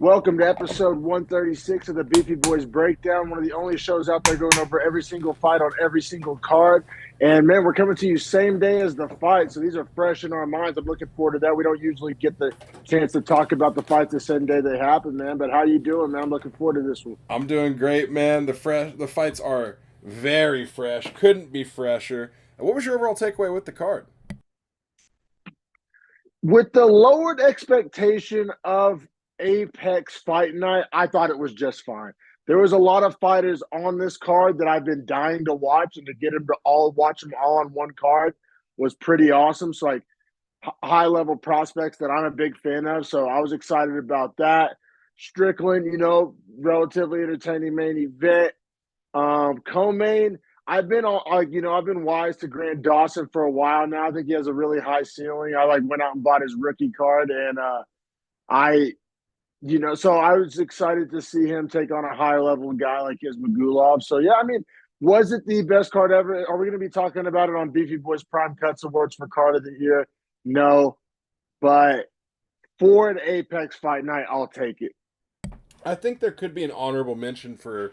Welcome to episode 136 of the Beefy Boys Breakdown, one of the only shows out there going over every single fight on every single card. And, man, we're coming to you same day as the fight, so these are fresh in our minds. I'm looking forward to that. We don't usually get the chance to talk about the fights the same day they happen, man. But how you doing, man? I'm looking forward to this one. I'm doing great, man. The fights are very fresh. Couldn't be fresher. And what was your overall takeaway with the card? With the lowered expectation of Apex Fight Night, I thought it was just fine. There was a lot of fighters on this card that I've been dying to watch, and to get them to all watch them all on one card was pretty awesome. So, like, high level prospects that I'm a big fan of. So I was excited about that. Strickland, relatively entertaining main event. Co-main, I've been wise to Grant Dawson for a while now. I think he has a really high ceiling. I went out and bought his rookie card, and so I was excited to see him take on a higher level guy like his Magomedov. So yeah, was it the best card ever? Are we going to be talking about it on Beefy Boys Prime Cuts Awards for Card of the Year? No, but for an Apex Fight Night, I'll take it. I think there could be an honorable mention for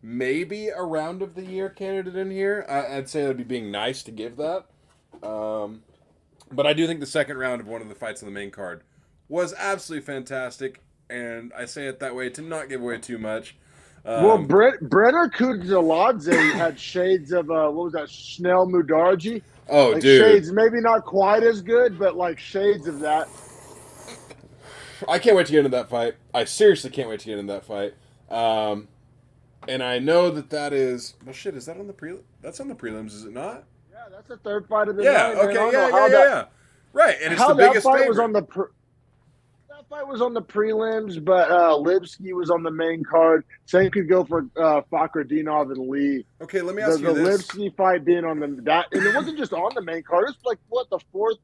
maybe a round of the year candidate in here. I'd say that'd be being nice to give that. But I do think the second round of one of the fights on the main card was absolutely fantastic. And I say it that way to not give away too much. Brenner Kudzeladze had shades of, what was that, Schnell Mudarji? Oh, dude. Shades, maybe not quite as good, but shades of that. I can't wait to get into that fight. I seriously can't wait to get into that fight. And I know that is... Well, shit, is that on the prelim? That's on the prelims, is it not? Yeah, that's the third fight of the night. Okay, Yeah. Right, and it's the biggest favorite. That fight was on the prelims, but Lipsky was on the main card. Same could go for Fakhretdinov and Lee. Okay, let me ask you the this. The Lipsky fight being on and it wasn't just on the main card. It was the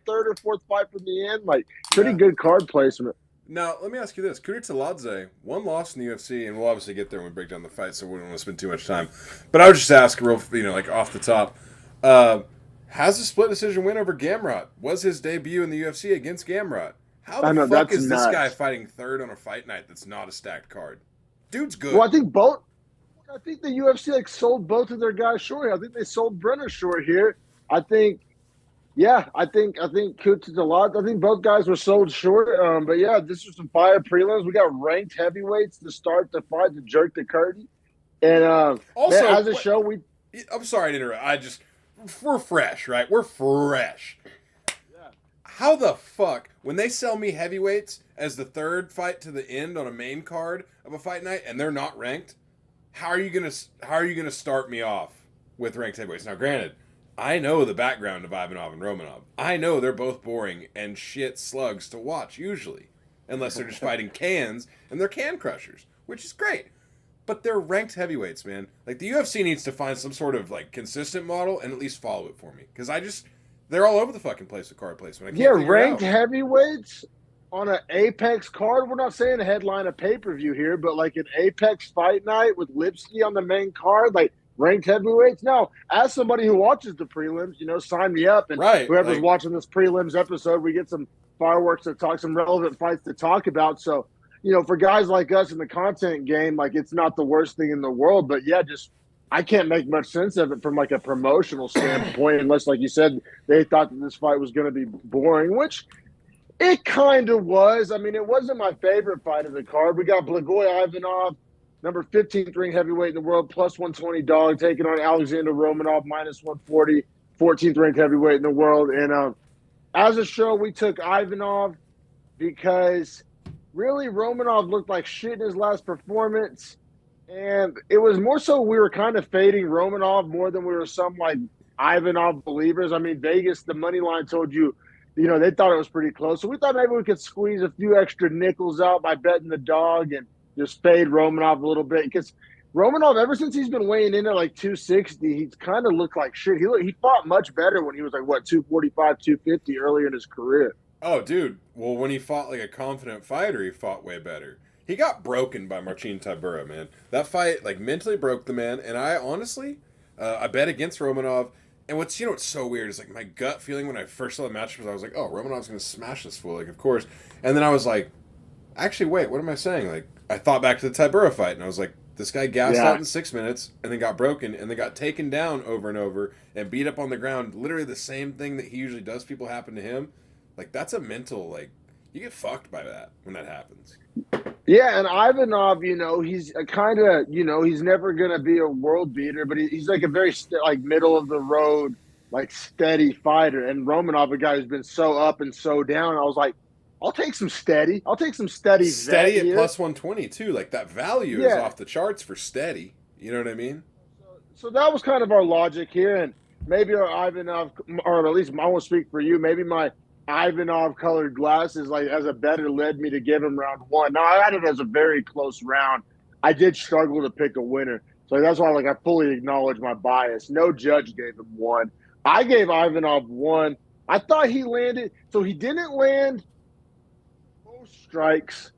third or fourth fight from the end. Pretty good card placement. Now, let me ask you this. Kudzeladze, one loss in the UFC, and we'll obviously get there when we break down the fight, so we don't want to spend too much time. But I would just ask, real, off the top, has a split decision win over Gamrot? Was his debut in the UFC against Gamrot? How the fuck is this guy fighting third on a fight night that's not a stacked card? Dude's good. Well, I think the UFC sold both of their guys short. I think they sold Brenner short here. I think Kudzeladze. I think both guys were sold short. But yeah, this was some fire prelims. We got ranked heavyweights to start the fight, to jerk the curtain. And also, man, as a show, I'm sorry to interrupt. We're fresh, right? We're fresh. Yeah. How the fuck, when they sell me heavyweights as the third fight to the end on a main card of a fight night and they're not ranked, how are you gonna start me off with ranked heavyweights? Now, granted, I know the background of Ivanov and Romanov. I know they're both boring and shit slugs to watch, usually. Unless they're just fighting cans, and they're can crushers, which is great. But they're ranked heavyweights, man. The UFC needs to find some sort of, consistent model and at least follow it for me. Because they're all over the fucking place with card placement. Ranked heavyweights on an Apex card. We're not saying a headline a pay-per-view here, but an Apex Fight Night with Lipsky on the main card, ranked heavyweights? No. As somebody who watches the prelims, sign me up. And whoever's watching this prelims episode, we get some fireworks to talk, some relevant fights to talk about. So, for guys like us in the content game, it's not the worst thing in the world. But yeah, I can't make much sense of it from a promotional standpoint, unless, like you said, they thought that this fight was going to be boring, which it kind of was. It wasn't my favorite fight of the card. We got Blagoy Ivanov, number 15th ring heavyweight in the world, plus 120 dog, taking on Alexander Romanov, minus 140, 14th ranked heavyweight in the world. And as a show, we took Ivanov because really Romanov looked like shit in his last performance. And it was more so we were kind of fading Romanov more than we were some Ivanov believers. Vegas, the money line told you, they thought it was pretty close. So we thought maybe we could squeeze a few extra nickels out by betting the dog and just fade Romanov a little bit, because Romanov, ever since he's been weighing in at 260, he's kind of looked like shit. He fought much better when he was 245, 250 earlier in his career. Oh, dude. Well, when he fought a confident fighter, he fought way better. He got broken by Marcin Tybura, man. That fight mentally broke the man. And I honestly, I bet against Romanov. And what's so weird is my gut feeling when I first saw the match was I was oh, Romanov's gonna smash this fool, of course. And then I was Actually, wait, what am I saying? Like, I thought back to the Tybura fight, and I was like, this guy gassed out Yeah. in 6 minutes, and then got broken, and then got taken down over and over, and beat up on the ground. Literally the same thing that he usually does. People happen to him. Like, that's a mental, like, you get fucked by that when that happens. Yeah, and Ivanov, he's kind of, he's never gonna be a world beater, but he's like a very like middle of the road, like steady fighter. And Romanov, a guy who's been so up and so down, I was like, I'll take some steady. I'll take some steady. Steady at here. plus 120 too. Like, that value is off the charts for steady. You know what I mean? So that was kind of our logic here, and maybe our Ivanov, or at least I won't speak for you. Maybe my Ivanov colored glasses like as a better led me to give him round one. Now I had it as a very close round. I did struggle to pick a winner, so that's why I fully acknowledge my bias. No judge gave him one. I gave Ivanov one. I thought he landed, so he didn't land most strikes.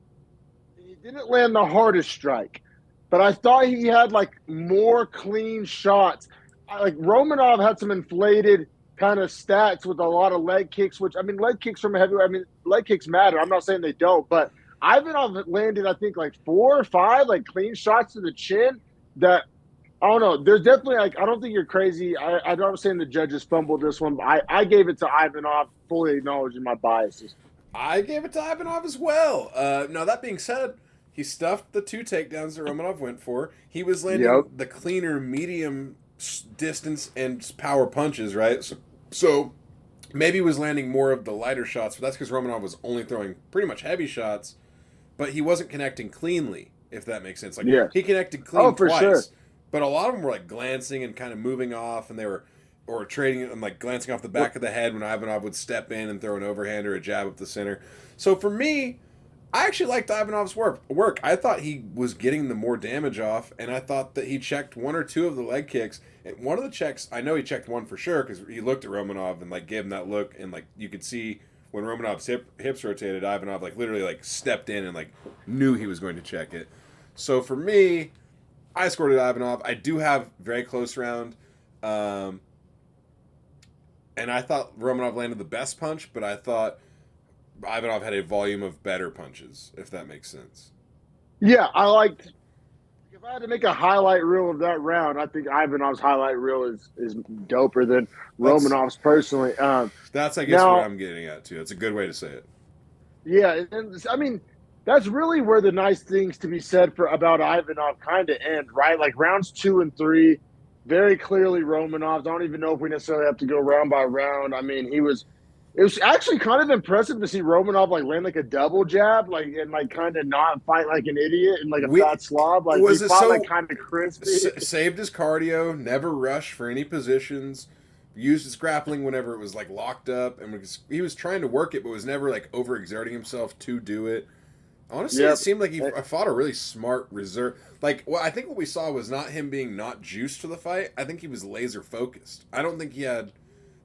He didn't land the hardest strike, but I thought he had like more clean shots. Like Romanov had some inflated kind of stats with a lot of leg kicks, which leg kicks from a heavyweight. Leg kicks matter. I'm not saying they don't, but Ivanov landed, I think, like 4 or 5 like clean shots to the chin. That I don't know. There's definitely I don't think you're crazy. I'm not saying the judges fumbled this one, but I gave it to Ivanov, fully acknowledging my biases. I gave it to Ivanov as well. Now, that being said, he stuffed the 2 takedowns that Romanov went for. He was landing the cleaner medium distance and power punches, right? So maybe he was landing more of the lighter shots, but that's because Romanov was only throwing pretty much heavy shots, but he wasn't connecting cleanly, if that makes sense. Like, he connected clean twice, sure. but a lot of them were like glancing and kind of moving off, and they were trading it and like glancing off the back of the head when Ivanov would step in and throw an overhand or a jab up the center. So for me, I actually liked Ivanov's work. I thought he was getting the more damage off, and I thought that he checked 1 or 2 of the leg kicks. And one of the checks, I know he checked 1 for sure because he looked at Romanov and like gave him that look, and like you could see when Romanov's hips rotated, Ivanov like literally like stepped in and like knew he was going to check it. So for me, I scored at Ivanov. I do have very close round. And I thought Romanov landed the best punch, but I thought Ivanov had a volume of better punches, if that makes sense. Yeah, I liked. If I had to make a highlight reel of that round, I think Ivanov's highlight reel is doper than Romanov's personally. That's, I guess, what I'm getting at, too. That's a good way to say it. Yeah, and that's really where the nice things to be said about Ivanov kind of end, right? Like rounds 2 and 3, very clearly Romanov's. I don't even know if we necessarily have to go round by round. It was actually kind of impressive to see Romanov like land like a double jab, like and like kind of not fight like an idiot and like a fat slob. Like he fought like kind of crispy. Saved his cardio, never rushed for any positions, used his grappling whenever it was like locked up, and he was trying to work it, but was never like overexerting himself to do it. Honestly, it seemed like he fought a really smart reserve. Like, I think what we saw was not him being not juiced to the fight. I think he was laser focused. I don't think he had.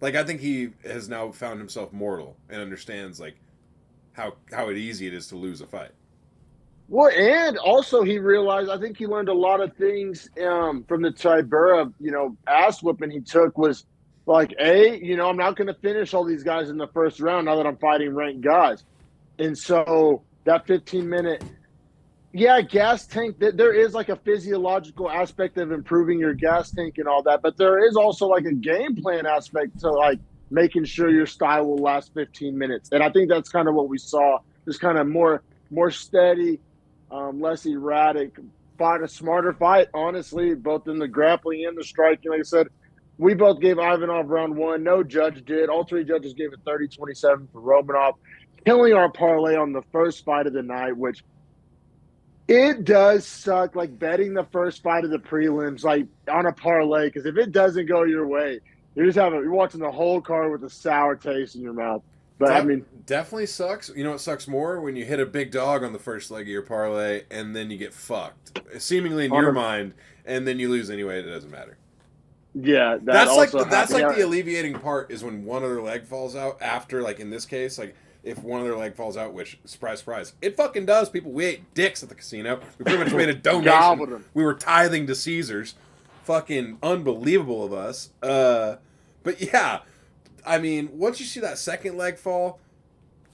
Like, I think he has now found himself mortal and understands, like, how easy it is to lose a fight. Well, and also he realized, I think he learned a lot of things from the Tybura, ass whipping he took was like, I'm not going to finish all these guys in the first round now that I'm fighting ranked guys. And so that 15-minute, gas tank, there is like a physiological aspect of improving your gas tank and all that, but there is also like a game plan aspect to like making sure your style will last 15 minutes. And I think that's kind of what we saw, just kind of more steady, less erratic, fight a smarter fight, honestly, both in the grappling and the striking. Like I said, we both gave Ivanov round 1. No judge did. All 3 judges gave it 30-27 for Romanov, killing our parlay on the first fight of the night, which it does suck, like betting the first fight of the prelims, like on a parlay, because if it doesn't go your way, you're watching the whole card with a sour taste in your mouth. But definitely sucks. You know what sucks more? When you hit a big dog on the first leg of your parlay and then you get fucked, seemingly in your mind, and then you lose anyway. It doesn't matter. Yeah, that's like the alleviating part is when one other leg falls out after, like in this case, like. If one other leg falls out, which, surprise, surprise, it fucking does. People, we ate dicks at the casino. We pretty much made a donation. We were tithing to Caesars. Fucking unbelievable of us. But yeah, once you see that second leg fall,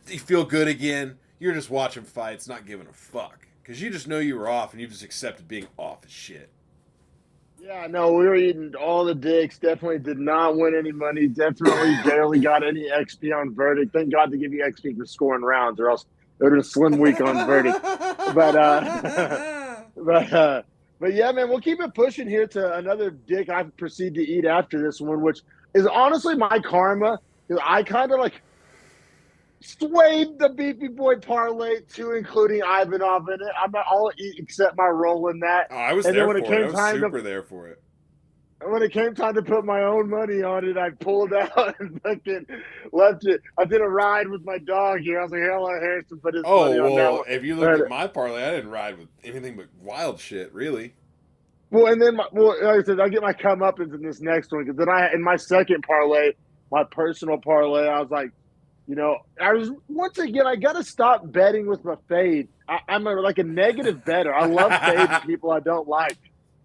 you feel good again. you're just watching fights, not giving a fuck. Because you just know you were off and you just accepted being off as shit. Yeah, no, we were eating all the dicks. Definitely did not win any money. Definitely barely got any XP on verdict. Thank God to give you XP for scoring rounds, or else it would have been a slim week on verdict. But but but yeah, man, we'll keep it pushing here to another dick I proceed to eat after this one, which is honestly my karma. Because I kind of like swayed the Beefy Boy parlay to including Ivanov in it. I'm not all eat except my role in that. Oh, I was And there then when it for it. I came was time super to there for it. when it came time to put my own money on it, I pulled out and fucking left it. I did a ride with my dog here. I was like, hell, Harrison put his money on that Well, one. if you looked at my parlay, I didn't ride with anything but wild shit, really. Well, and then, like I said, I get my comeuppance in this next one because then in my second parlay, my personal parlay, I was like, I was once again, I got to stop betting with my fade. I'm like a negative better. I love fading people I don't like.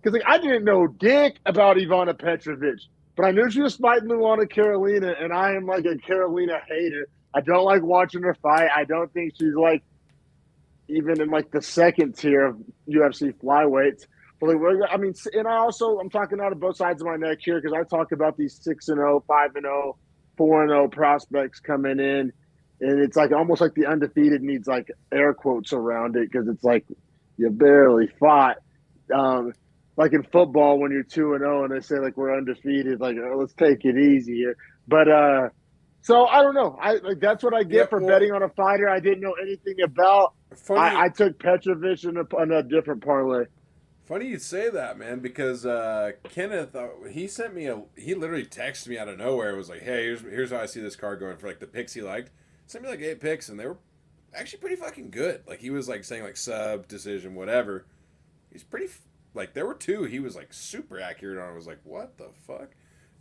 Because I didn't know dick about Ivana Petrovic, but I knew she was fighting Luana Carolina, and I am like a Carolina hater. I don't like watching her fight. I don't think she's like even in like the second tier of UFC flyweights. But I mean, and I'm talking out of both sides of my neck here because I talk about these 6-0, 5-0, 4-0 prospects coming in, and it's like almost like the undefeated needs like air quotes around it because it's like you barely fought. Like in football when you're 2-0 and they say like we're undefeated, like let's take it easy here. But so I don't know. That's what I get for betting on a fighter I didn't know anything about. I took Petrovic in a different parlay. Funny you'd say that, man, because Kenneth, he literally texted me out of nowhere. It was like, hey, here's how I see this card going for like the picks he liked. Sent me like 8 picks, and they were actually pretty fucking good. Like he was like saying like sub, decision, whatever. He's pretty, like there were 2 he was like super accurate on. I was like, what the fuck?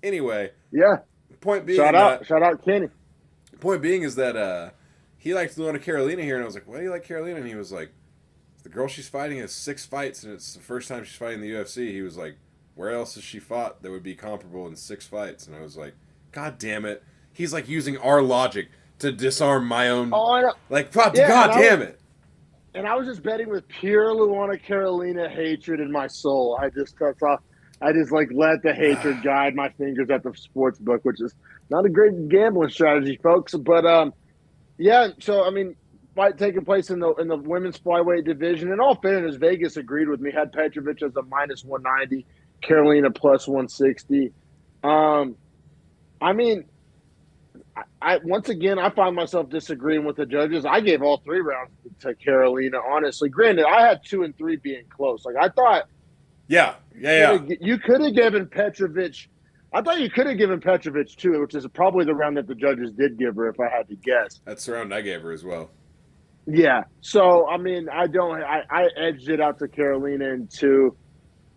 Anyway. Yeah. Point being, shout out Kenny. Point being is that he liked Luana Carolina here, and I was like, why do you like Carolina? And he was like, the girl she's fighting has 6 fights, and it's the first time she's fighting the UFC. He was like, where else has she fought that would be comparable in 6 fights? And I was like, God damn it. He's like using our logic to disarm my own. Oh, I know. Like, God damn it. And I was just betting with pure Luana Carolina hatred in my soul. I just like let the hatred guide my fingers at the sports book, which is not a great gambling strategy, folks. But yeah. So I mean, fight taking place in the women's flyweight division. In all fairness, Vegas agreed with me. Had Petrovic as a -190, Carolina +160. I mean, I once again I find myself disagreeing with the judges. I gave all 3 rounds to Carolina. Honestly, granted, I had 2 and 3 being close. Like I thought. Yeah. You could have given Petrovic. I thought you could have given Petrovic 2, which is probably the round that the judges did give her, if I had to guess. That's the round I gave her as well. Yeah. So, I mean, I edged it out to Carolina in 2.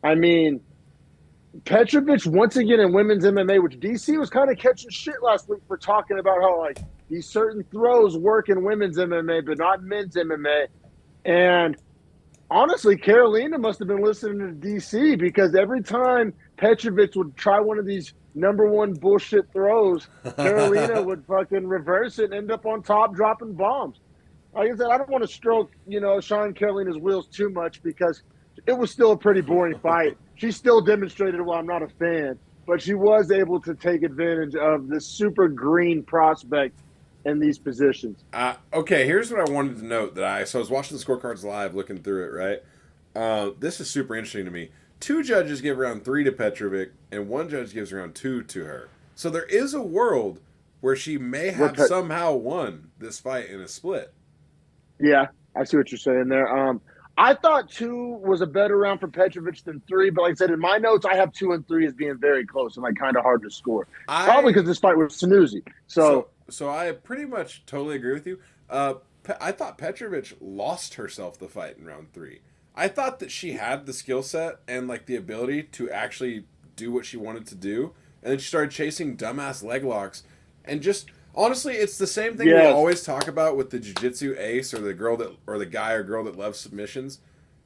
I mean, Petrovic, once again, in women's MMA, which DC was kind of catching shit last week for talking about how, like, these certain throws work in women's MMA, but not men's MMA. And honestly, Carolina must have been listening to DC because every time Petrovic would try one of these number 1 bullshit throws, Carolina would fucking reverse it and end up on top dropping bombs. Like I said, I don't want to stroke, Sean Carolina's wheels too much because it was still a pretty boring fight. She still demonstrated why I'm not a fan, but she was able to take advantage of this super green prospect in these positions. Okay, here's what I wanted to note so I was watching the scorecards live, looking through it, right? This is super interesting to me. 2 judges give round 3 to Petrovic, and 1 judge gives round 2 to her. So there is a world where she may have somehow won this fight in a split. Yeah, I see what you're saying there. I thought 2 was a better round for Petrovic than 3, but like I said, in my notes, I have 2 and 3 as being very close and like kind of hard to score. Probably because this fight was snoozy. So I pretty much totally agree with you. I thought Petrovic lost herself the fight in round 3. I thought that she had the skill set and like the ability to actually do what she wanted to do, and then she started chasing dumbass leg locks, and just honestly, it's the same thing we always talk about with the jiu-jitsu ace or the guy or girl that loves submissions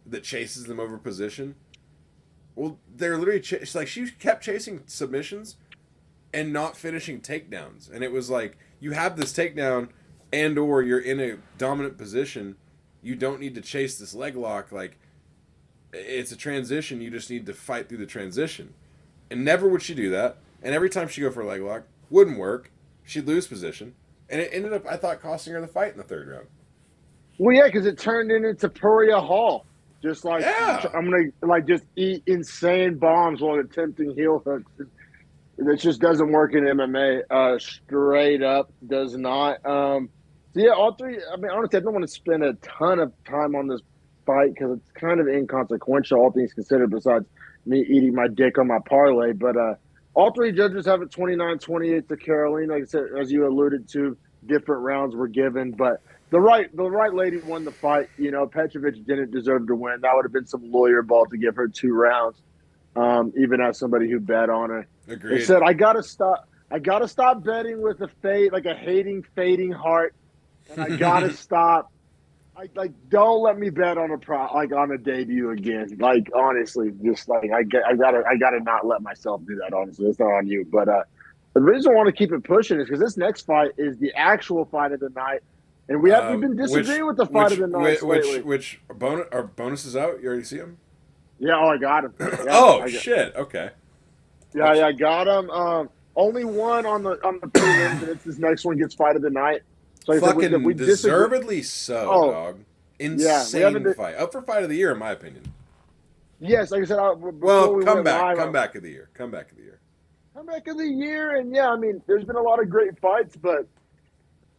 that chases them over position. Well, they're literally she kept chasing submissions and not finishing takedowns, and it was like you have this takedown, and or you're in a dominant position, you don't need to chase this leg lock. Like, it's a transition. You just need to fight through the transition. And never would she do that. And every time she go for a leg lock, wouldn't work. She'd lose position. And it ended up, I thought, costing her the fight in the third round. Well, yeah, because it turned into Perea Hall. Just like, Yeah. I'm going to like just eat insane bombs while attempting heel hooks. It just doesn't work in MMA. Straight up does not. So, yeah, all three. I mean, honestly, I don't want to spend a ton of time on this fight because it's kind of inconsequential, all things considered, besides me eating my dick on my parlay. But all three judges have it 29-28 to Caroline. Like I said, as you alluded to, different rounds were given. But the right lady won the fight. You know, Petrovic didn't deserve to win. That would have been some lawyer ball to give her 2 rounds, even as somebody who bet on her. Agreed. They said, I gotta stop betting with a fading heart. And I gotta stop. Don't let me bet on on a debut again. Like, honestly, just like I gotta not let myself do that. Honestly, it's not on you. But the reason I want to keep it pushing is because this next fight is the actual fight of the night, and we've been disagreeing with the fight of the night lately. Which bonuses out? You already see them? Yeah, I got him. Yeah, shit. Okay. Yeah, I got him. Only one on the prelims, and it's this next one gets fight of the night. So fucking we deservedly so, dog. Insane fight. Up for fight of the year, in my opinion. Yes, like I said. Comeback of the year. Comeback of the year, and yeah, I mean, there's been a lot of great fights, but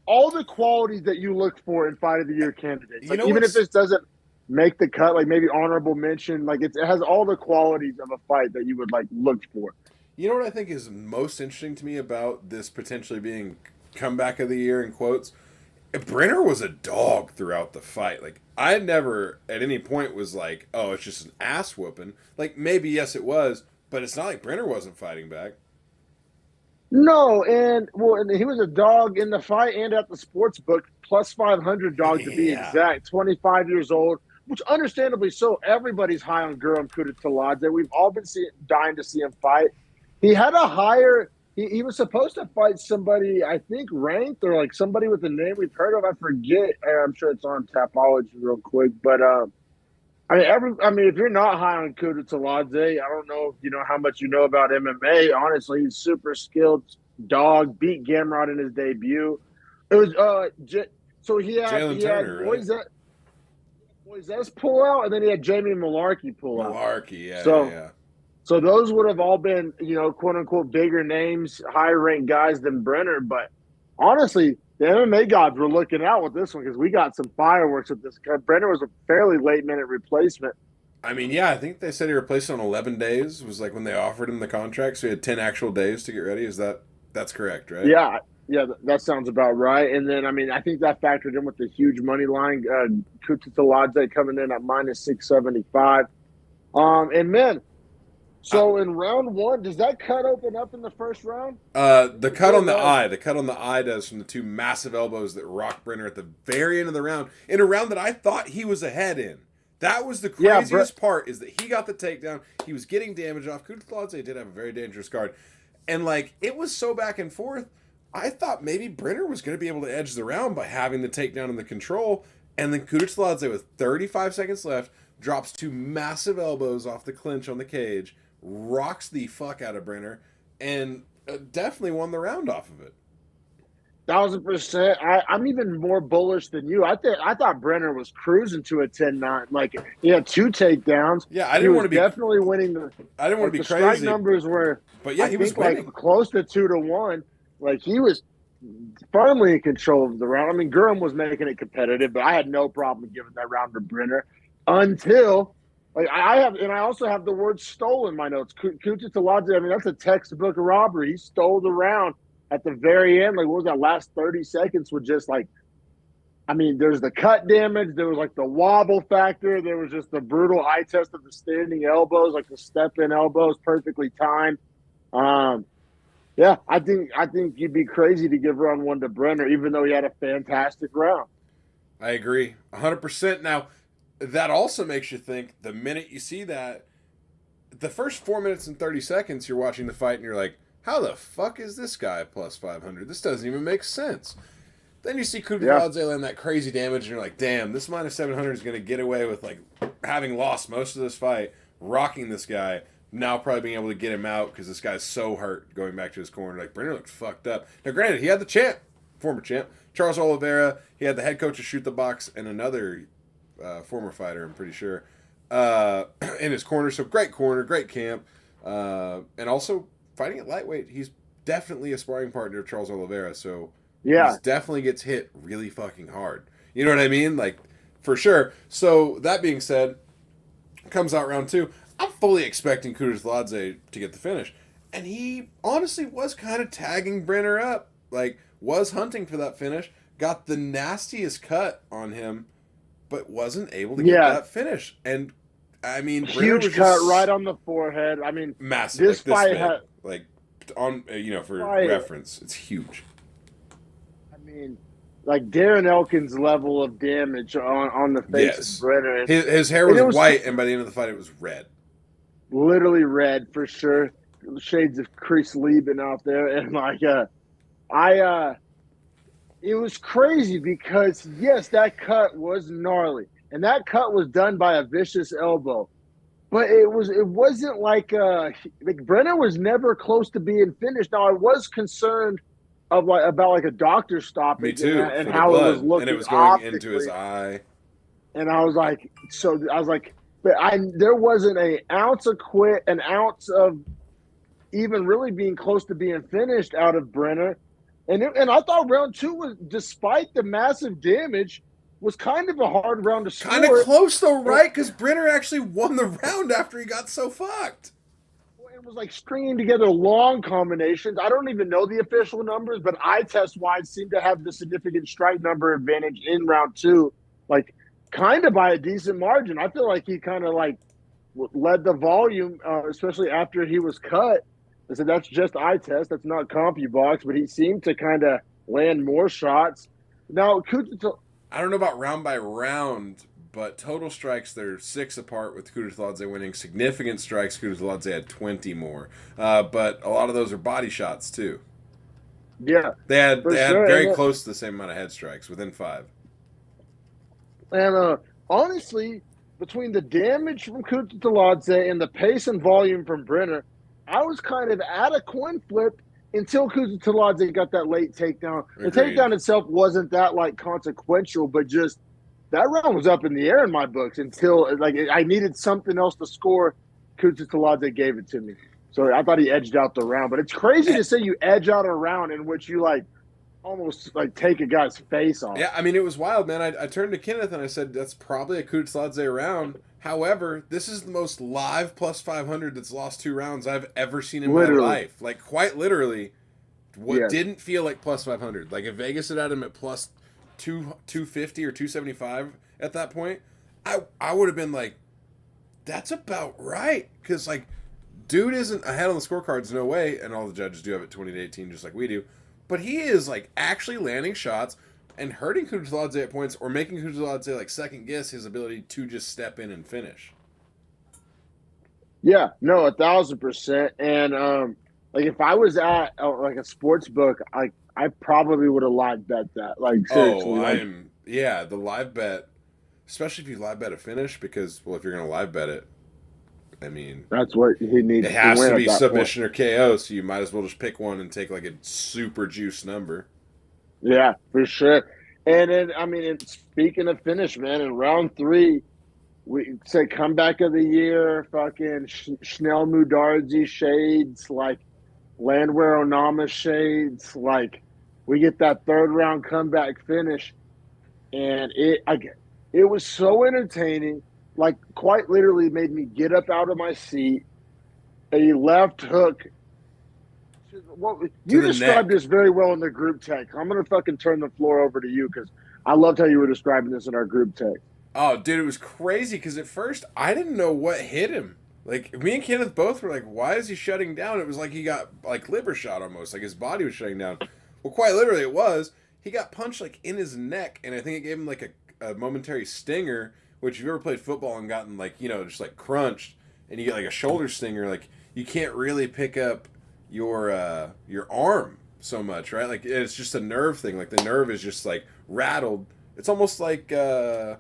all the qualities that you look for in fight of the year candidates, like, even if this doesn't make the cut, like maybe honorable mention, like it has all the qualities of a fight that you would like look for. You know what I think is most interesting to me about this potentially being comeback of the year in quotes? Brenner was a dog throughout the fight. Like, I never at any point was like, oh, it's just an ass whooping. Like, maybe yes it was, but it's not like Brenner wasn't fighting back. No, and he was a dog in the fight and at the sports book, plus 500 dog to be exact. 25 years old, which understandably so. Everybody's high on Guram Kudus-Taladze. We've all been dying to see him fight. He had a higher. He was supposed to fight somebody, I think, ranked or like somebody with a name we've heard of. I forget. I'm sure it's on Tapology real quick. But, I mean, if you're not high on Kudus-Taladze, I don't know if you know how much you know about MMA. Honestly, he's super skilled dog, beat Gamrot in his debut. It was so he had Moises pull out, and then he had Jamie Malarkey pull out. So those would have all been, you know, quote unquote bigger names, higher ranked guys than Brenner. But honestly, the MMA gods were looking out with this one because we got some fireworks with this. Brenner was a fairly late minute replacement. I mean, yeah, I think they said he replaced on 11 days. Was like when they offered him the contract, so he had 10 actual days to get ready. That's correct, right? Yeah, that sounds about right. And then, I mean, I think that factored in with the huge money line. Kudus-Taladze coming in at minus 675. And man. So in round one, does that cut open up in the first round? The cut on the eye does from the 2 massive elbows that rocked Brenner at the very end of the round, in a round that I thought he was ahead in. That was the craziest part, is that he got the takedown. He was getting damage off. Kudus-Taladze did have a very dangerous guard. And like, it was so back and forth. I thought maybe Brenner was going to be able to edge the round by having the takedown and the control. And then Kudus-Taladze, with 35 seconds left, drops 2 massive elbows off the clinch on the cage, rocks the fuck out of Brenner, and definitely won the round off of it. 1,000%. I'm even more bullish than you. I thought Brenner was cruising to a 10-9. Like, he had 2 takedowns. Yeah, I didn't want to be definitely winning. I didn't want to be crazy. Strike numbers were, but yeah, he was winning. Like close to 2-1. Like, he was firmly in control of the round. I mean, Guram was making it competitive, but I had no problem giving that round to Brenner until. Like, I also have the word "stole" in my notes. Kudus-Taladze, I mean, that's a textbook robbery. He stole the round at the very end. Like, what was that last 30 seconds? Was just like, I mean, there's the cut damage. There was like the wobble factor. There was just the brutal eye test of the standing elbows, like the step-in elbows, perfectly timed. Yeah, I think you'd be crazy to give round 1 to Brenner, even though he had a fantastic round. I agree, 100%. Now, that also makes you think, the minute you see that, the first 4 minutes and 30 seconds, you're watching the fight and you're like, how the fuck is this guy plus 500? This doesn't even make sense. Then you see Kudasladze land that crazy damage, and you're like, damn, this minus 700 is going to get away with, like, having lost most of this fight, rocking this guy, now probably being able to get him out because this guy's so hurt going back to his corner. Like, Brenner looked fucked up. Now, granted, he had the champ, former champ, Charles Oliveira. He had the head coach of Shoot the Box and another former fighter, I'm pretty sure, in his corner. So, great corner, great camp. And also, fighting at lightweight, he's definitely a sparring partner of Charles Oliveira, so... Yeah, he definitely gets hit really fucking hard. You know what I mean? Like, for sure. So, that being said, comes out round 2. I'm fully expecting Kudasladze to get the finish. And he honestly was kind of tagging Brenner up. Like, was hunting for that finish. Got the nastiest cut on him, but wasn't able to get that finish. And, I mean, Brenner huge cut right on the forehead. I mean, massive. This fight had... Like, on, for reference, it's huge. I mean, like Darren Elkins' level of damage on the face of Brenner. His hair was white, and by the end of the fight, it was red. Literally red, for sure. Shades of Chris Lieben out there. And, like, it was crazy because, yes, that cut was gnarly. And that cut was done by a vicious elbow. But it wasn't like Brenner was never close to being finished. Now, I was concerned about a doctor stoppage. Me too. And how it was looking. And it was going into his eye. And I was like, but there wasn't an ounce of quit, an ounce of even really being close to being finished out of Brenner. And I thought round 2 was, despite the massive damage, was kind of a hard round to score. Kind of close though, right? Because Brenner actually won the round after he got so fucked. It was like stringing together long combinations. I don't even know the official numbers, but eye test wise seemed to have the significant strike number advantage in round 2, like kind of by a decent margin. I feel like he kind of like led the volume, especially after he was cut. I said that's just eye test. That's not CompuBox, but he seemed to kind of land more shots. Now, I don't know about round by round, but total strikes, they're 6 apart with Kudasladze winning. Significant strikes, Kudasladze had 20 more. But a lot of those are body shots, too. Yeah. They had very close to the same amount of head strikes, within 5. And honestly, between the damage from Kudasladze and the pace and volume from Brenner, I was kind of at a coin flip until Kudasladze got that late takedown. Agreed. The takedown itself wasn't that consequential, but just that round was up in the air in my books until I needed something else to score. Kudasladze gave it to me, so I thought he edged out the round. But it's crazy to say you edge out a round in which you almost take a guy's face off. Yeah, I mean, it was wild, man. I turned to Kenneth and I said, that's probably a Kudasladze round. However, this is the most live plus 500 that's lost 2 rounds I've ever seen in my life. Like, quite literally, didn't feel like plus 500. Like, if Vegas had had him at plus 250 or 275 at that point, I would have been like, that's about right. Because, dude isn't ahead on the scorecards, no way. And all the judges do have it 20-18, just like we do. But he is, actually landing shots and hurting Kudasladze at points or making Kudasladze, second guess his ability to just step in and finish. Yeah, no, 1,000%. And, if I was at, a sports book, I probably would have live bet that. Seriously. The live bet, especially if you live bet a finish, because, if you're going to live bet it, I mean, that's what he needs. It has to be submission or KO, so you might as well just pick one and take a super juice number. Yeah, for sure. And then, speaking of finish, man, in round 3, we say comeback of the year, fucking Schnell Mudarzi shades, Landwehr Onama shades, we get that 3rd round comeback finish, and it was so entertaining. Quite literally made me get up out of my seat. A left hook. You described this very well in the group text. I'm going to fucking turn the floor over to you because I loved how you were describing this in our group text. Oh, dude, it was crazy because at first I didn't know what hit him. Me and Kenneth both were like, why is he shutting down? It was like he got, liver shot almost. His body was shutting down. Well, quite literally it was. He got punched, in his neck, and I think it gave him, a momentary stinger. Which, if you've ever played football and gotten, just, crunched, and you get, a shoulder stinger, you can't really pick up your arm so much, right? Like it's just a nerve thing. Like the nerve is just like rattled. It's almost like I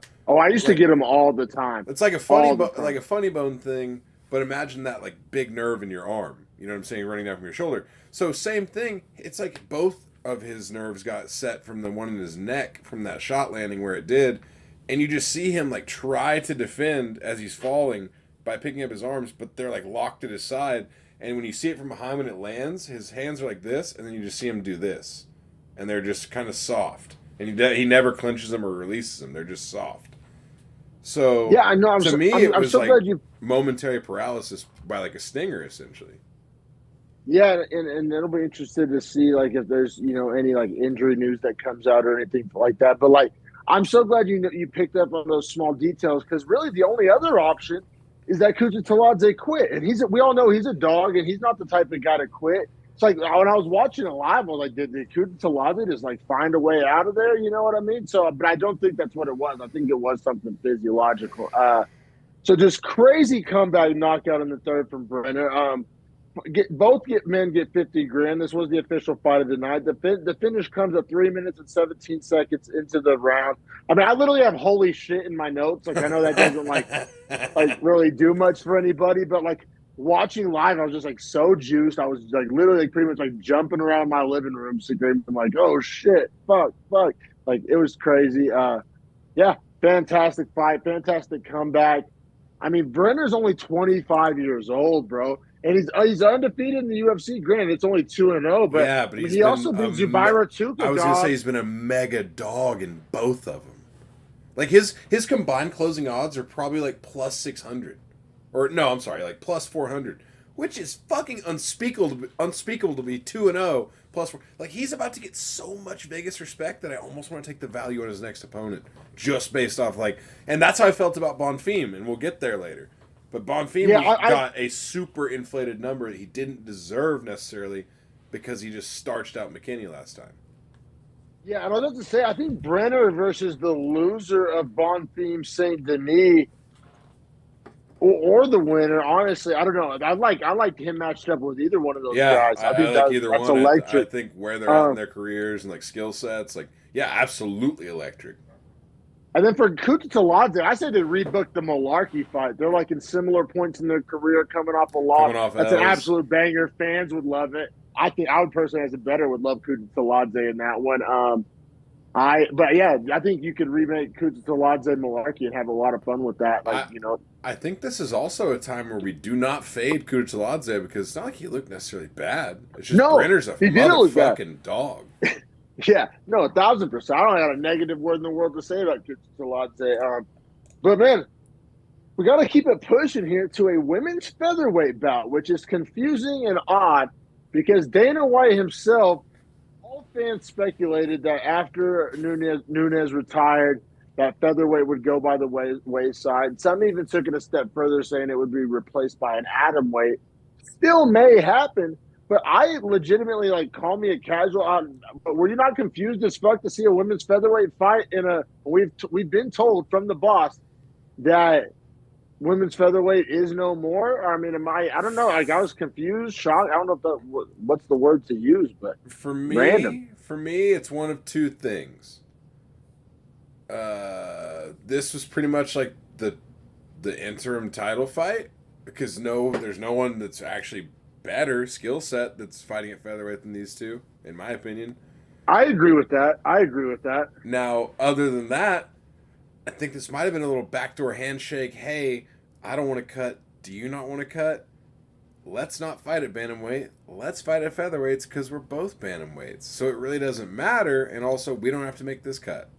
used to get them all the time. It's like a funny bone thing, but imagine that like big nerve in your arm. You know what I'm saying, running down from your shoulder. So same thing. It's like both of his nerves got set from the one in his neck from that shot landing where it did, and you just see him like try to defend as he's falling by picking up his arms, but they're like locked at his side. And when you see it from behind when it lands, his hands are like this, and then you just see him do this, and they're just kind of soft. And he never clenches them or releases them; they're just soft. So yeah, I know. To me, it was so like glad you momentary paralysis by like a stinger, essentially. Yeah, and it'll be interested to see like if there's any like injury news that comes out or anything like that. But like, I'm so glad you picked up on those small details because really the only other option is that Kutateladze quit, and we all know he's a dog and he's not the type of guy to quit. It's like when I was watching it live, I was like, did Kutateladze just like find a way out of there? You know what I mean? So, but I don't think that's what it was. I think it was something physiological. So just crazy comeback knockout in the third from Brenner. Both men get 50 grand. This was the official fight of the night. The finish comes at 3 minutes and 17 seconds into the round. I mean, I literally have holy shit in my notes. Like, I know that doesn't like really do much for anybody, but like watching live, I was just like so juiced. I was like literally like pretty much like jumping around my living room, screaming like, "Oh shit, fuck!" Like it was crazy. Yeah, fantastic fight, fantastic comeback. I mean, Brenner's only 25 years old, bro. And he's undefeated in the UFC. Granted, it's only 2-0, but yeah, but he also beat Zubaira Tukhugov. I was gonna say he's been a mega dog in both of them. Like his combined closing odds are probably like plus 600, or no, I'm sorry, like plus 400, which is fucking unspeakable to be 2-0 plus 4. Like he's about to get so much Vegas respect that I almost want to take the value on his next opponent just based off like, and that's how I felt about Bonfim, and we'll get there later. But Bonfim got a super inflated number that he didn't deserve necessarily because he just starched out McKinney last time. Yeah, and I was about to say, I think Brenner versus the loser of Bonfim St. Denis or the winner, honestly, I don't know. I like him matched up with either one of those guys. I think like either that's one. Electric. I think where they're at in their careers and like skill sets, like absolutely electric. And then for Kutateladze, I say they rebook the Malarkey fight. They're like in similar points in their career, coming off a loss. That's an absolute banger. Fans would love it. I think I would personally, as a bettor, would love Kutateladze in that one. But yeah, I think you could remake Kutateladze and Malarkey and have a lot of fun with that. I think this is also a time where we do not fade Kutateladze because it's not like he looked necessarily bad. It's just Brenner's a motherfucking dog. Yeah, no, 1,000%. I don't have a negative word in the world to say about Kutateladze. But man, we got to keep it pushing here to a women's featherweight bout, which is confusing and odd because Dana White himself, all fans speculated that after Nunes retired, that featherweight would go by the wayside. Some even took it a step further, saying it would be replaced by an atomweight. Still may happen. But I legitimately call me a casual. Were you not confused as fuck to see a women's featherweight fight we've been told from the boss that women's featherweight is no more? I mean, I don't know. Like I was confused, shocked. I don't know if what's the word to use, but for me, it's one of two things. This was pretty much like the interim title fight because there's no one that's actually better skill set that's fighting at featherweight than these two, in my opinion. I agree with that. Now, other than that, I think this might have been a little backdoor handshake. Hey, I don't want to cut. Do you not want to cut? Let's not fight at bantamweight. Let's fight at featherweights because we're both bantamweights. So it really doesn't matter, and also we don't have to make this cut.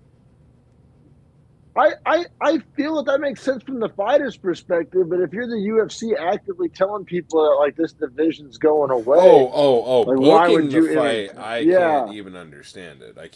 I feel that makes sense from the fighter's perspective, but if you're the UFC actively telling people that like this division's going away, why would you fight? I can't even understand it. Like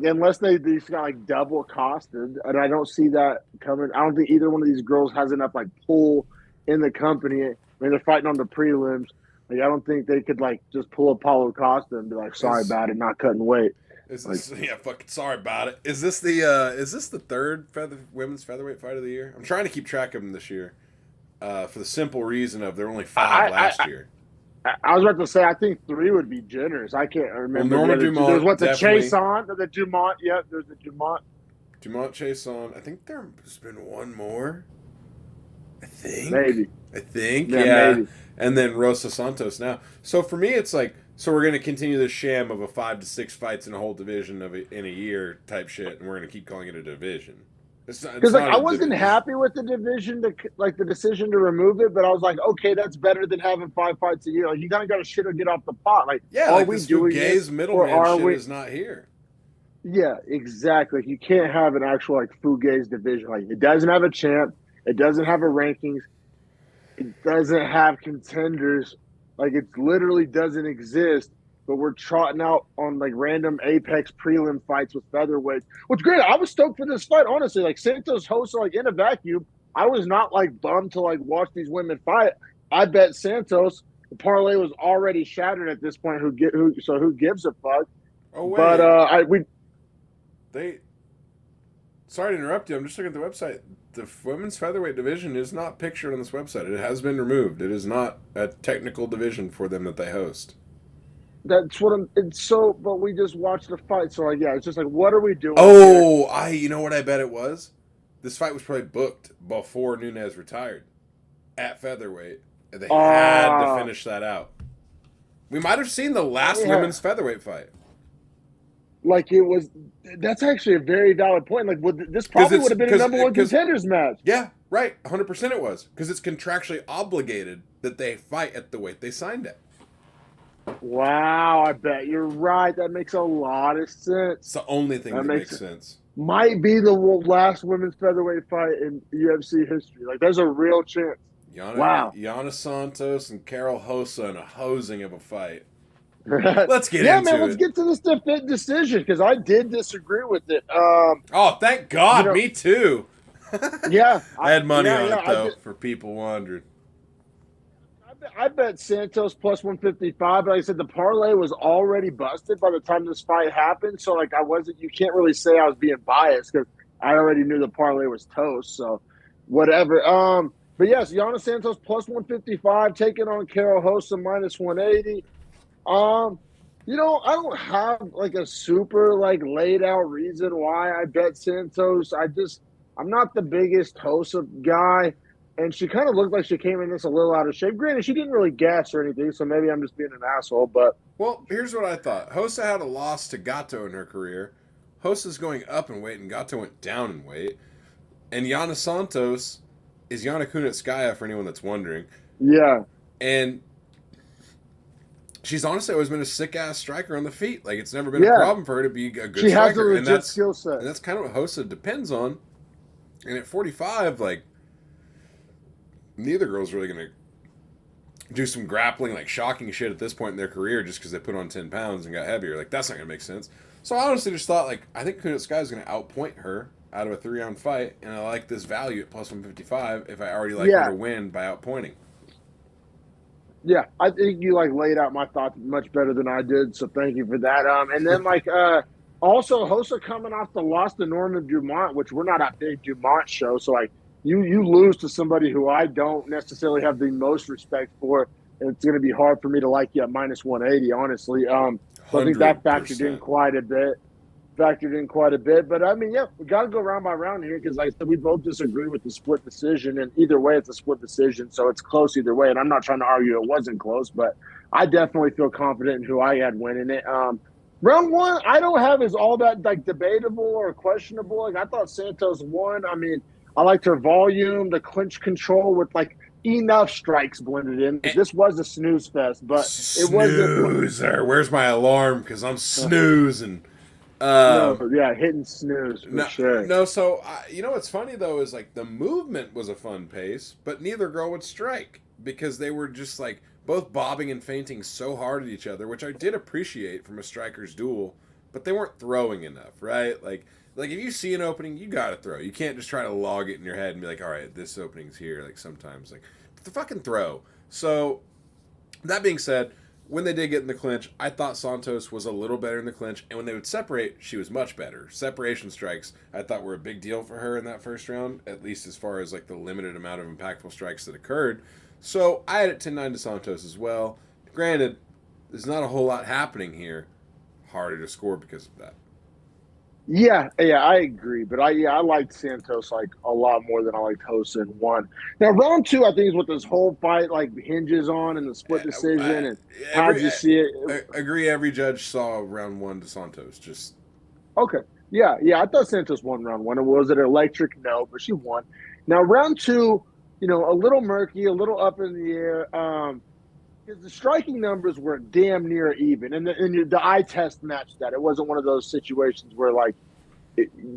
unless they just got like double costed, and I don't see that coming. I don't think either one of these girls has enough like pull in the company. I mean, they're fighting on the prelims. Like I don't think they could like just pull Apollo Costa and be like, sorry about it, not cutting weight. Fucking sorry about it. Is this the third women's featherweight fight of the year? I'm trying to keep track of them this year, for the simple reason of there were only 5 last year. I was about to say, I think 3 would be generous. I can't Well, remember the Norma other two. There's Dumont, what, the Chase definitely. on, the Dumont. Yep, there's the Dumont. Dumont Chason. I think there's been one more. I think. Maybe. I think, Yeah, yeah. maybe. And then Rosa Santos now. So for me, it's like, so we're going to continue the sham of a 5 to 6 fights in a whole division in a year type shit, and we're going to keep calling it a division. It's Because like not I a wasn't division. happy with the division, like the decision to remove it, but I was like, okay, that's better than having 5 fights a year. Like you kind of got to shit or get off the pot. Like, Yeah, are like we this doing Fugaze this or middleman are shit we? is not here. Yeah, exactly. Like, you can't have an actual like Fugaze division. Like it doesn't have a champ. It doesn't have a rankings. It doesn't have contenders. Like it literally doesn't exist. But we're trotting out on like random Apex prelim fights with featherweight. Which great. I was stoked for this fight, honestly. Like Santos hosts like in a vacuum. I was not like bummed to like watch these women fight. I bet Santos. The parlay was already shattered at this point. Who gives a fuck? Oh But wait, I we they. Sorry to interrupt you. I'm just looking at the website. The women's featherweight division is not pictured on this website. It has been removed. It is not a technical division for them that they host. that's what I'm. It's so. But we just watched the fight, so like yeah, it's just like what are we doing here? Oh, you know what I bet it was? This fight was probably booked before Nunes retired at featherweight. And they had to Uh finish that out. We might have seen the last yeah. women's featherweight fight. Like it was. That's actually a very valid point. Like this Because probably it's would have been a number one because contenders match. yeah, right, 100% it was because it's contractually obligated that they fight at the weight they signed at. Wow, I bet you're right. That makes a lot of It's sense. the only thing That that makes makes sense. might be the last women's featherweight fight in UFC history. Like there's a real chance. Wow. Yana Santos and Carol Hosa in a hosing of a fight. Let's get Yeah, man. into Let's it. get to this decision because I did disagree with it. Oh, thank You God, know, me too. yeah, I had money yeah, on yeah. it though, for people wondering. I bet Santos plus 155, but like I said, the parlay was already busted by the time this fight happened. So, like, I wasn't, you can't really say I was being biased because I already knew the parlay was toast. So, whatever. But yes, Yana Santos plus 155, taking on Carol Hosa minus 180. I don't have like a super like laid out reason why I bet Santos. I'm not the biggest Hosa guy. And she kind of looked like she came in this a little out of shape. Granted, she didn't really gas or anything, so maybe I'm just being an asshole. But Well, here's what I thought. Hosa had a loss to Gato in her career. Hosa's going up in weight, and Gato went down in weight. And Yana Santos is Yana Kunitskaya, for anyone that's wondering. yeah, And she's honestly always been a sick ass striker on the feet. Like it's never been a yeah, problem for her to be a good she has a striker, legit skill set. and that's kind of what Hosa depends on. And at 45, like neither girl's really gonna do some grappling, like shocking shit at this point in their career just because they put on 10 pounds and got heavier. Like that's not gonna make sense. So I honestly just thought like I think Kunitskaya is gonna outpoint her out of a 3-round fight, and I like this value at plus 155 if I already like her Yeah, to win by outpointing. yeah. I think you like laid out my thoughts much better than I did, so thank you for that. And then also Hosa coming off the loss to Norman Dumont, which we're not a big Dumont show, so like you lose to somebody who I don't necessarily have the most respect for. And it's going to be hard for me to like you at minus 180, honestly. So I think that factored in 100%. quite a bit. But I mean, yeah, we got to go round by round here because, like I said, we both disagree with the split decision, and either way, it's a split decision, so it's close either way. And I'm not trying to argue it wasn't close, but I definitely feel confident in who I had winning it. Round one, I don't have as all that like debatable or questionable. Like I thought Santos won. I mean, I liked her volume, the clinch control with like enough strikes blended in. This was a snooze fest, but it wasn't. Snoozer. Where's my alarm? Because I'm snoozing. No, yeah, hitting snooze for No, sure. no. So you know what's funny though is like the movement was a fun pace, but neither girl would strike because they were just like both bobbing and feinting so hard at each other, which I did appreciate from a striker's duel. But they weren't throwing enough, right? Like if you see an opening, you gotta throw. You can't just try to log it in your head and be like, all right, this opening's here. Like sometimes, like the fucking throw. So that being said, when they did get in the clinch, I thought Santos was a little better in the clinch, and when they would separate, she was much better. Separation strikes, I thought were a big deal for her in that first round, at least as far as like the limited amount of impactful strikes that occurred. So I had it 10-9 to Santos as well. Granted, there's not a whole lot happening here. Harder to score because of that. Yeah, I agree. But I liked Santos like a lot more than I liked Hossa in one. Now round two, I think is what this whole fight like hinges on, and the split decision. And how'd you see it? Agree. Every judge saw round one to Santos. Just okay. Yeah. I thought Santos won round one. Was it electric? No, but she won. Now round two, a little murky, a little up in the air. Because the striking numbers were damn near even, and the eye test matched that. It wasn't one of those situations where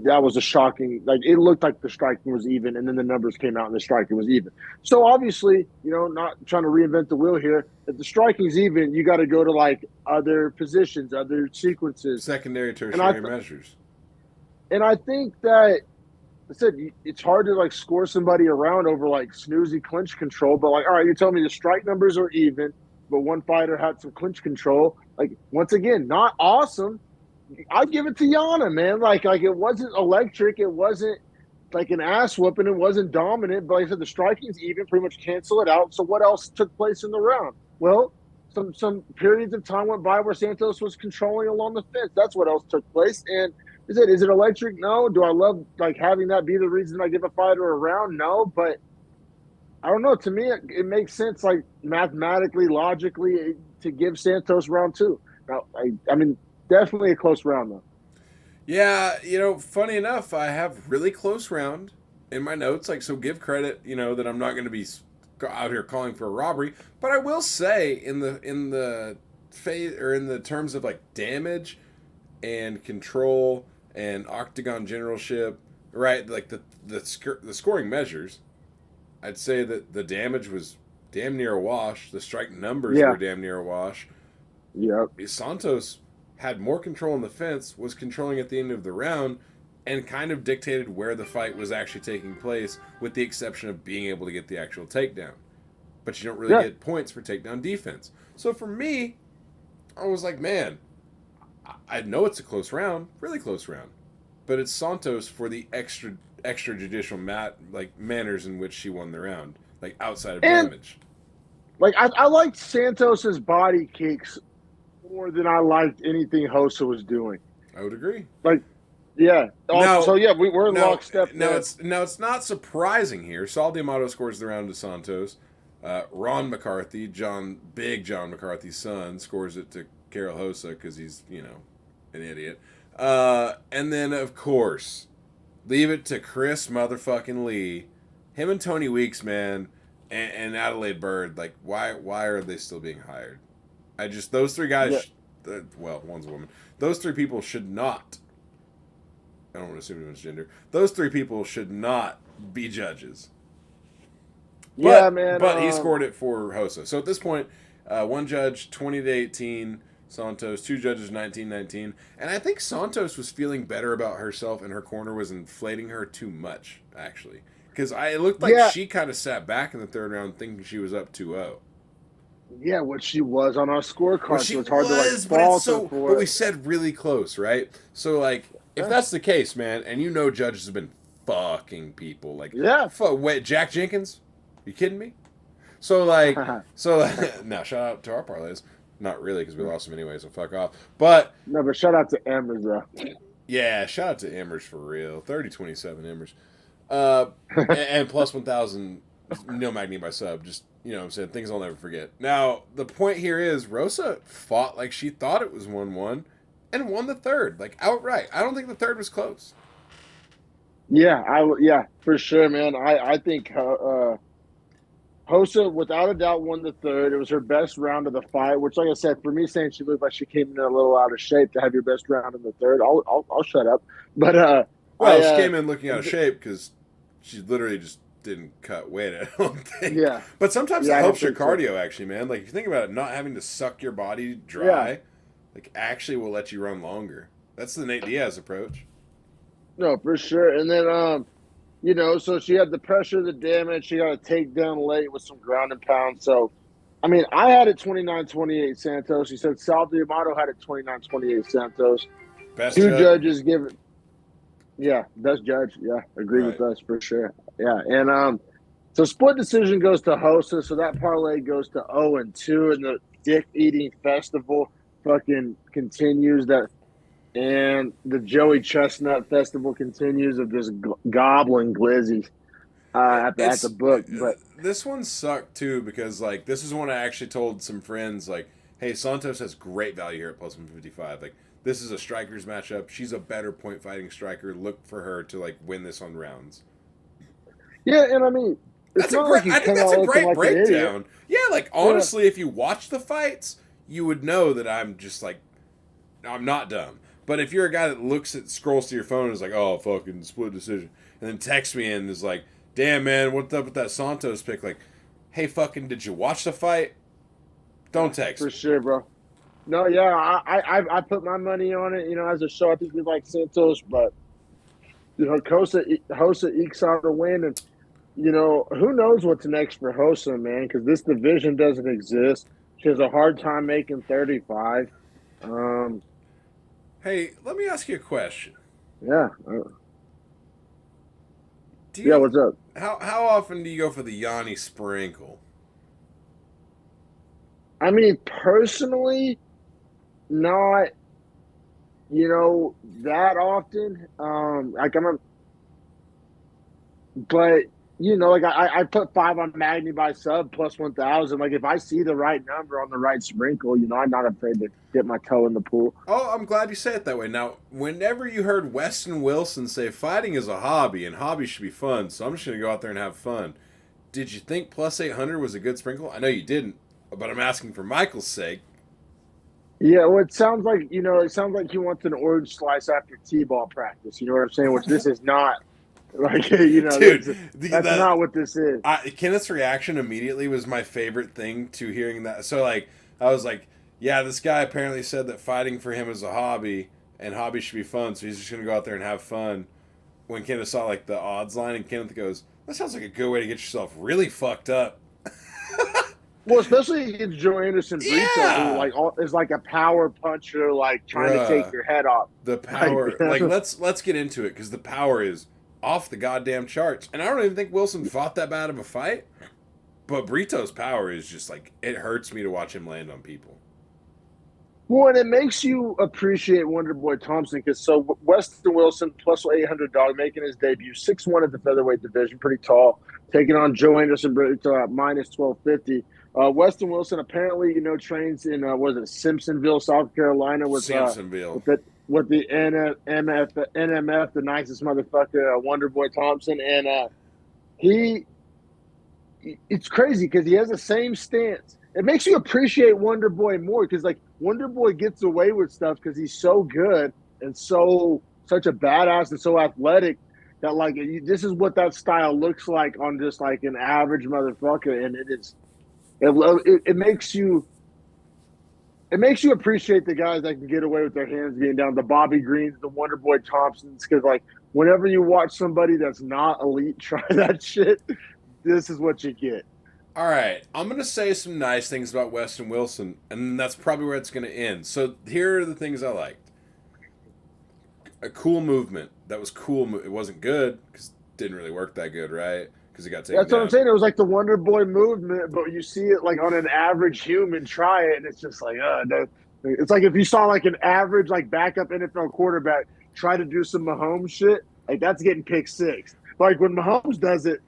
that was a shocking. Like it looked like the striking was even, and then the numbers came out and the striking was even. So obviously, not trying to reinvent the wheel here. If the striking's even, you got to go to like other positions, other sequences, secondary, tertiary measures. And I think that. I said it's hard to like score somebody around over like snoozy clinch control, but like, all right, you're telling me the strike numbers are even, but one fighter had some clinch control. Like once again, not awesome. I'd give it to Yana, man. Like it wasn't electric, it wasn't like an ass whooping, it wasn't dominant. But like I said, the striking's even, pretty much cancel it out. So what else took place in the round? Well, some periods of time went by where Santos was controlling along the fence. That's what else took place. And is it electric? No. Do I love like having that be the reason I give a fighter a round? No, but I don't know. To me, it makes sense, like mathematically, logically, to give Santos round two. Now, I mean, definitely a close round though. Yeah, funny enough, I have really close round in my notes. Like, so give credit, that I'm not going to be out here calling for a robbery, but I will say in the phase or in the terms of like damage and control and octagon generalship, right? Like the scoring measures, I'd say that the damage was damn near a wash. The strike numbers were damn near a wash. Yeah. Santos had more control in the fence, was controlling at the end of the round, and kind of dictated where the fight was actually taking place, with the exception of being able to get the actual takedown. But you don't really get points for takedown defense. So for me, I was like, man, I know it's a close round, really close round, but it's Santos for the extrajudicial manners in which she won the round, like outside of damage. Like I liked Santos's body kicks more than I liked anything Hossa was doing. I would agree. Like, yeah. We're in lockstep. Now it's not surprising here. Saul D'Amato scores the round to Santos. Ron McCarthy, Big John McCarthy's son, scores it to Karol Hossa because he's, an idiot. And then, of course, leave it to Chris motherfucking Lee. Him and Tony Weeks, man, and Adelaide Bird. Like, why are they still being hired? Those three guys, one's a woman. Those three people should not, I don't want to assume anyone's gender. Those three people should not be judges. But he scored it for Hossa. So at this point, one judge, 20-18, Santos, two judges, 19-19. And I think Santos was feeling better about herself, and her corner was inflating her too much, actually. Because it looked like she kind of sat back in the third round thinking she was up 2-0. Yeah, what she was on our scorecard. Well, so it's hard to fault her for. But we said really close, right? So, if that's the case, man, and judges have been fucking people. Wait, Jack Jenkins? You kidding me? So, now shout out to our parlays. Not really, because we lost them anyway, so fuck off. But shout out to Emmers, though. Yeah, shout out to Emmers for real. 30-27 Emmers. And plus 1,000 Neil Magny by sub. Just, what I'm saying, things I'll never forget. Now, the point here is Rosa fought like she thought it was 1-1 and won the third, outright. I don't think the third was close. Yeah, for sure, man. I think Hossa, without a doubt, won the third. It was her best round of the fight, which, like I said, for me saying she looked like she came in a little out of shape to have your best round in the third, I'll shut up. But she came in looking out of shape because she literally just didn't cut weight, I don't think. Yeah. But sometimes it helps your cardio, actually, man. Like, if you think about it, not having to suck your body dry, actually will let you run longer. That's the Nate Diaz approach. No, for sure. And then, so she had the pressure, the damage. She got a takedown late with some ground and pound. So, I mean, I had it 29-28 Santos. She said Saul D'Amato had it 29-28 Santos. Best Two judges give it. Yeah, best judge. Yeah, agree with us for sure. Yeah, and so split decision goes to Hossa. So that parlay goes to 0-2, and dick eating festival fucking continues. And the Joey Chestnut Festival continues of just gobbling glizzies at the book. But this one sucked too because like this is one I actually told some friends like, hey, Santos has great value here at plus 155. Like this is a strikers matchup. She's a better point fighting striker. Look for her to like win this on rounds. yeah, and I mean, it's That's a not great. like you I think come that's out a looking great like an idiot. breakdown. Yeah, like honestly, if you watch the fights, you would know that I'm just like, I'm not dumb. But if you're a guy that scrolls to your phone and is like, oh, fucking split decision, and then texts me and is like, damn, man, what's up with that Santos pick? Like, hey, fucking, did you watch the fight? Don't text For me. sure, bro. No, yeah, I put my money on it. You know, as a show, I think we like Santos, but you know, Hosa ekes out a win, and you know, who knows what's next for Hosa, man? Because this division doesn't exist. She has a hard time making 35. Um, Hey, let me ask you a question. yeah, Do yeah. you What's up? how often do you go for the Yanni sprinkle? I mean, personally, not you know that often. Like I'm a But you know, like I put 5 on Magny by sub plus 1,000. Like if I see the right number on the right sprinkle, you know, I'm not afraid to dip my toe in the pool. Oh, I'm glad you say it that way. Now, whenever you heard Weston Wilson say fighting is a hobby and hobbies should be fun, so I'm just going to go out there and have fun. Did you think plus 800 was a good sprinkle? I know you didn't, but I'm asking for Michael's sake. Yeah, well, it sounds like he wants an orange slice after t-ball practice. You know what I'm saying? Which this is not. Like you know, Dude, that's not what this is. Kenneth's reaction immediately was my favorite thing to hearing that. So, like, I was like, yeah, this guy apparently said that fighting for him is a hobby and hobbies should be fun, so he's just going to go out there and have fun. When Kenneth saw, like, the odds line, and Kenneth goes, that sounds like a good way to get yourself really fucked up. Well, especially against Joe Anderson Brito, Yeah! who is like a power puncher, like trying to take Bruh. your head off. The power, like, let's get into it, because the power is off the goddamn charts. And I don't even think Wilson fought that bad of a fight. But Brito's power is just like, it hurts me to watch him land on people. Well, and it makes you appreciate Wonderboy Thompson because Weston Wilson plus 800 dog making his debut, 6'1" at the featherweight division, pretty tall, taking on Joe Anderson Brito at minus 1250. Weston Wilson apparently, you know, trains in was it Simpsonville, South Carolina, Simpsonville. with the NMF, the nicest motherfucker, Wonderboy Thompson, and it's crazy because he has the same stance. It makes you appreciate Wonder Boy more because like Wonder Boy gets away with stuff because he's so good and such a badass and so athletic that like this is what that style looks like on just like an average motherfucker, and it makes you appreciate the guys that can get away with their hands getting down, the Bobby Greens, the Wonder Boy Thompsons, because like whenever you watch somebody that's not elite try that shit, this is what you get. All right, I'm going to say some nice things about Weston Wilson, and that's probably where it's going to end. So here are the things I liked. A cool movement. That was cool. It wasn't good because it didn't really work that good, right? Because he got taken That's down. what I'm saying. It was like the Wonder Boy movement, but you see it like on an average human try it, and it's just like, it's like if you saw like an average like backup NFL quarterback try to do some Mahomes shit, like that's getting pick six. Like when Mahomes does it,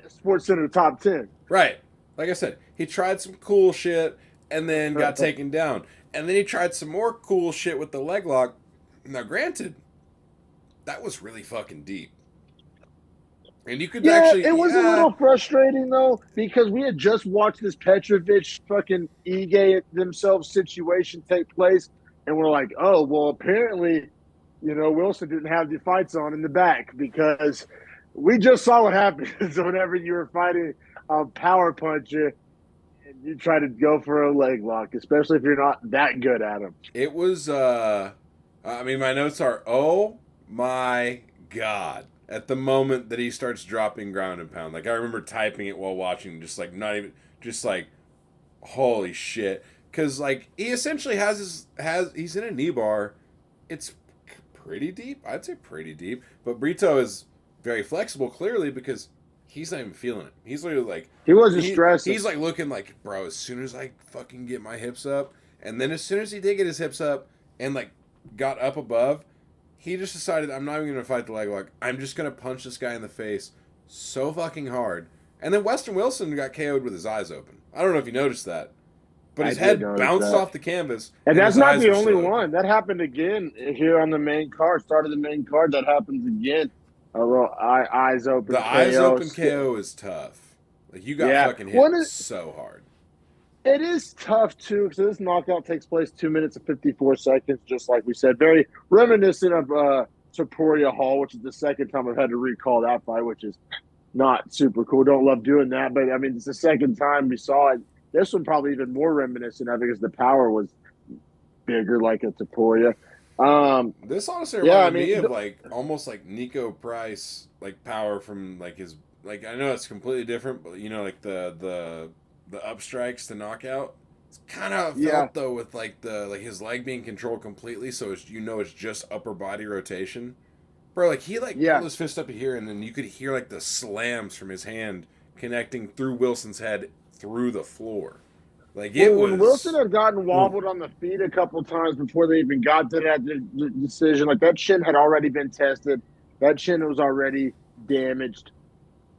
Sports Center top 10. Right. Like I said, he tried some cool shit and then got taken down. And then he tried some more cool shit with the leg lock. Now, granted, that was really fucking deep. And you could actually... It was a little frustrating, though, because we had just watched this Petrovic fucking Ige themselves situation take place, and we're like, oh, well, apparently, you know, Wilson didn't have the fights on in the back because we just saw what happens whenever you were fighting a power puncher and you try to go for a leg lock, especially if you're not that good at them. It was, I mean, my notes are, oh my God. At the moment that he starts dropping ground and pound. Like, I remember typing it while watching, just like, not even, just like, holy shit. Because, like, he essentially he's in a knee bar. It's pretty deep. I'd say pretty deep. But Brito is very flexible, clearly, because he's not even feeling it. He's literally like he wasn't stressing. He's like looking like, bro, as soon as I fucking get my hips up, and then as soon as he did get his hips up and like got up above, he just decided, I'm not even gonna fight the leg lock. I'm just gonna punch this guy in the face so fucking hard. And then Weston Wilson got KO'd with his eyes open. I don't know if you noticed that, but his head bounced off the canvas. And that's not the only one. That happened again here on the main card. Started the main card. That happens again. A little eyes open. The eyes open KO is tough. Like you got fucking hit so hard. It is tough too because this knockout takes place 2 minutes and 54 seconds, just like we said. Very reminiscent of Topuria Hall, which is the second time I've had to recall that fight, which is not super cool. Don't love doing that, but I mean it's the second time we saw it. This one probably even more reminiscent of it because the power was bigger, like a Topuria. This honestly reminded me of like almost like Nico Price, like power from like his like I know it's completely different, but you know like the up strikes to knockout. It's kind of felt though with like his leg being controlled completely, so it's it's just upper body rotation. Bro, like he pulled his fist up here, and then you could hear like the slams from his hand connecting through Wilson's head through the floor. Like when Wilson had gotten wobbled on the feet a couple times before they even got to that decision, like that shin had already been tested. That shin was already damaged,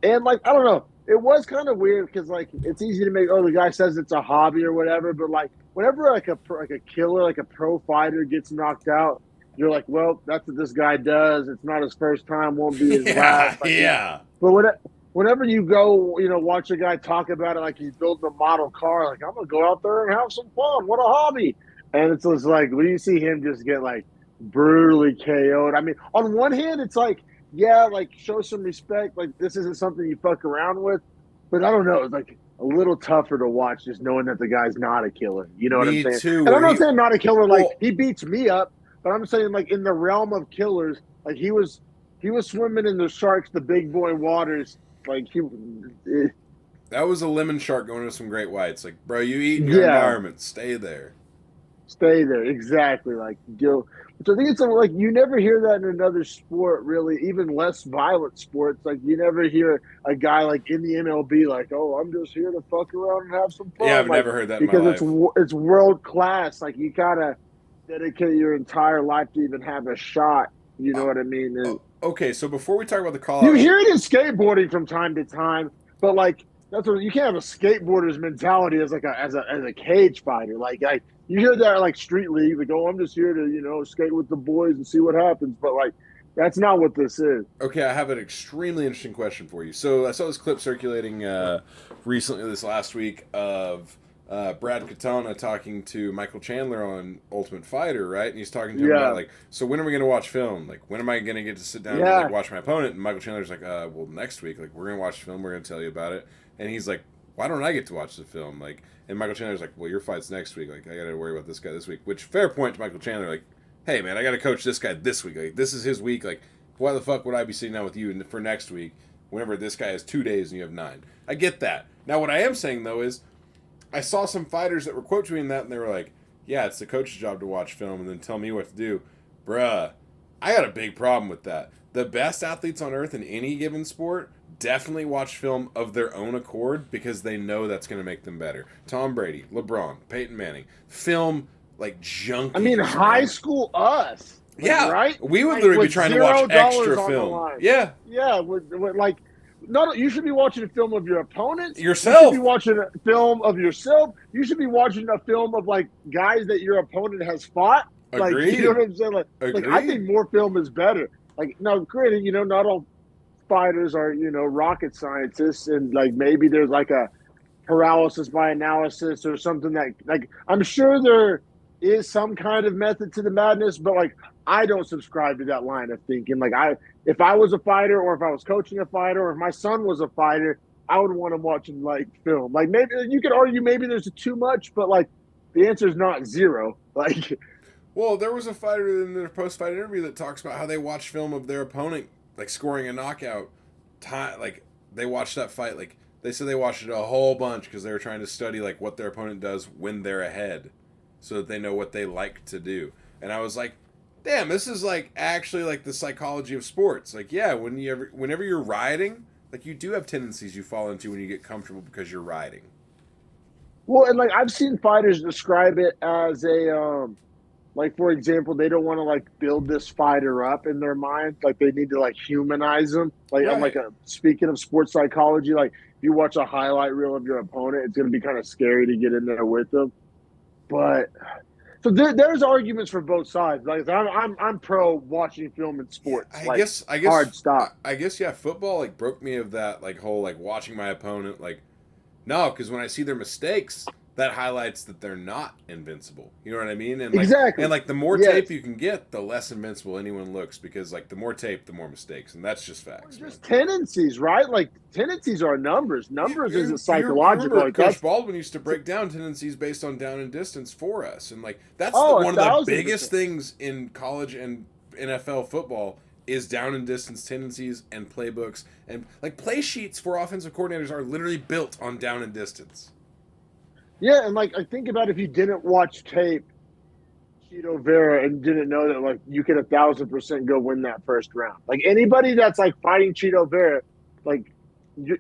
and like I don't know, it was kind of weird because like it's easy to make. Oh, the guy says it's a hobby or whatever, but like whenever like a killer, like a pro fighter gets knocked out, you're like, well, that's what this guy does. It's not his first time, won't be his last. Like, but whenever you go, watch a guy talk about it like he's building a model car, like, I'm going to go out there and have some fun. What a hobby. And it's just like, when you see him just get, like, brutally KO'd. I mean, on one hand, it's like, yeah, like, show some respect. Like, this isn't something you fuck around with. But I don't know. It's, like, a little tougher to watch just knowing that the guy's not a killer. You know what I'm saying? Too, and I'm not saying not a killer, like, he beats me up. But I'm saying, like, in the realm of killers, like, he was swimming in the sharks, the big boy waters. Like that was a lemon shark going to some great whites. Like, bro, you eat in your environment. Stay there. Stay there. Exactly. Like, so I think it's like you never hear that in another sport, really, even less violent sports. Like, you never hear a guy like in the MLB, like, oh, I'm just here to fuck around and have some fun. Yeah, I've never heard that because in my life. It's world class. Like, you gotta dedicate your entire life to even have a shot. You know what I mean? And, okay, so before we talk about the call, you hear it in skateboarding from time to time, but like that's what you can't have a skateboarder's mentality as like as a cage fighter. Like you hear that like street league, like, oh, I'm just here to skate with the boys and see what happens. But like that's not what this is. Okay, I have an extremely interesting question for you. So I saw this clip circulating recently this last week of Brad Katana talking to Michael Chandler on Ultimate Fighter, right? And he's talking to him about, like, so when are we going to watch film? Like, when am I going to get to sit down and like, watch my opponent? And Michael Chandler's like, well, next week. Like, we're going to watch film. We're going to tell you about it. And he's like, why don't I get to watch the film? Like, and Michael Chandler's like, well, your fight's next week. Like, I got to worry about this guy this week. Which, fair point to Michael Chandler. Like, hey, man, I got to coach this guy this week. Like, this is his week. Like, why the fuck would I be sitting down with you for next week whenever this guy has 2 days and you have 9? I get that. Now, what I am saying, though, is I saw some fighters that were quote tweeting that, and they were like, yeah, it's the coach's job to watch film and then tell me what to do. Bruh, I got a big problem with that. The best athletes on earth in any given sport definitely watch film of their own accord because they know that's going to make them better. Tom Brady, LeBron, Peyton Manning, film like junkies. I mean, high school us. Like, yeah, right? We would literally be trying to watch extra film. Yeah. Yeah, with like, you should be watching a film of your opponents. Yourself. You should be watching a film of yourself. You should be watching a film of like guys that your opponent has fought. Like, Agreed. you know what I'm saying? Like I think more film is better. Like, now, granted, not all fighters are rocket scientists, and like maybe there's like a paralysis by analysis or something that like I'm sure there is some kind of method to the madness, but like I don't subscribe to that line of thinking. Like if I was a fighter, or if I was coaching a fighter, or if my son was a fighter, I would want him watching like film. Like maybe you could argue maybe there's too much, but like the answer is not zero. Like, well, there was a fighter in their post-fight interview that talks about how they watch film of their opponent like scoring a knockout. Like they watched that fight. Like they said they watched it a whole bunch because they were trying to study like what their opponent does when they're ahead, so that they know what they like to do. And I was like, damn, this is like actually like the psychology of sports. Like, yeah, whenever you're riding, like you do have tendencies you fall into when you get comfortable because you're riding. Well, and like I've seen fighters describe it as a like for example, they don't want to like build this fighter up in their mind. Like they need to like humanize them. Like I'm like Right. speaking of sports psychology, like if you watch a highlight reel of your opponent, it's gonna be kind of scary to get in there with them. But so there's arguments for both sides. Like I'm pro watching film in Yeah, sports. Like hard stop. I guess yeah. Football like broke me of that like whole like watching my opponent like no, because when I see their mistakes, that highlights that they're not invincible. You know what I mean? Exactly. And like the more Yes. tape you can get, the less invincible anyone looks because like the more tape, the more mistakes, and that's just facts. Just tendencies, right? Like tendencies are numbers. Numbers isn't psychological. Remember, Like Coach that's Baldwin used to break down tendencies based on down and distance for us, and like that's oh, one of the 1,000%. biggest things in college and NFL football is down and distance tendencies and playbooks and like play sheets for offensive coordinators are literally built on down and distance. Yeah, and like I think about if you didn't watch tape, Cheeto Vera, and didn't know that like you could 1,000% go win that first round. Like anybody that's like fighting Cheeto Vera, like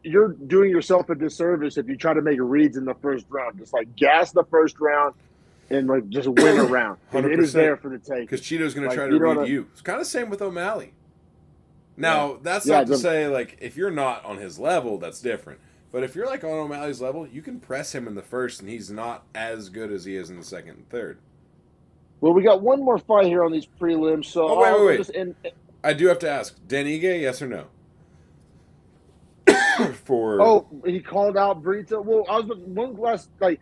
you're doing yourself a disservice if you try to make reads in the first round. Just like gas the first round and like just win a round. 100%. It is there for the take. Because Cheeto's going to like, try to read you. It's kind of the same with O'Malley. Now, that's not to say, like, if you're not on his level, that's different. But if you're, like, on O'Malley's level, you can press him in the first, and he's not as good as he is in the second and third. Well, we got one more fight here on these prelims. So wait. I do have to ask, Dan Ige, yes or no? He called out Brito. Well, I was one last, like,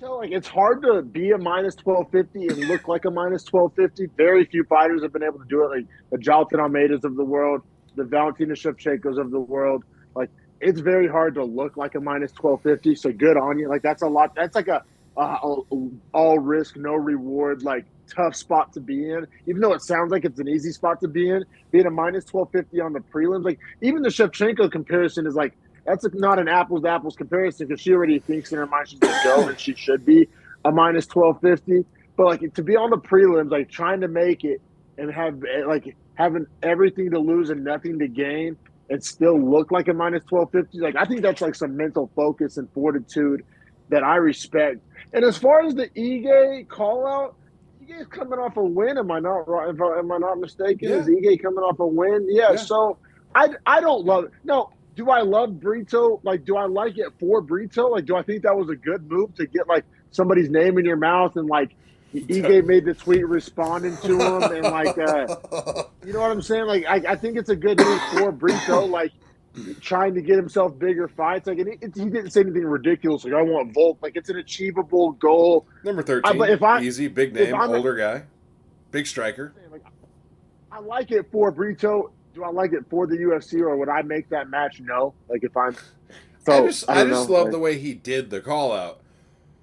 like it's hard to be a minus 1250 and look like a minus 1250. Very few fighters have been able to do it, like the Jalton Almeidas of the world, the Valentina Shevchenkos of the world. Like it's very hard to look like a minus 1250. So good on you. Like that's a lot. That's like a all risk, no reward, like tough spot to be in. Even though it sounds like it's an easy spot to be in, being a minus 1250 on the prelims, like even the Shevchenko comparison is like. That's not an apples-to-apples comparison because she already thinks in her mind she's going to go and she should be a minus 1250. But, like, to be on the prelims, like, trying to make it and have, like, having everything to lose and nothing to gain and still look like a minus 1250, like, I think that's, like, some mental focus and fortitude that I respect. And as far as the Ige call-out, Ige's coming off a win. Am I not mistaken? Yeah. Is Ige coming off a win? Yeah. So, I don't love it. No. Do I love Brito? Like, do I like it for Brito? Like, do I think that was a good move to get, like, somebody's name in your mouth and, like, Ige made the tweet responding to him and, like, you know what I'm saying? Like, I think it's a good move for Brito, like, trying to get himself bigger fights. Like, and he didn't say anything ridiculous. Like, I want Volk. Like, it's an achievable goal. Number 13, easy, big name, older guy, big striker. Like, I like it for Brito. Do I like it for the UFC or would I make that match? No. Like if I'm I just love the way he did the call out.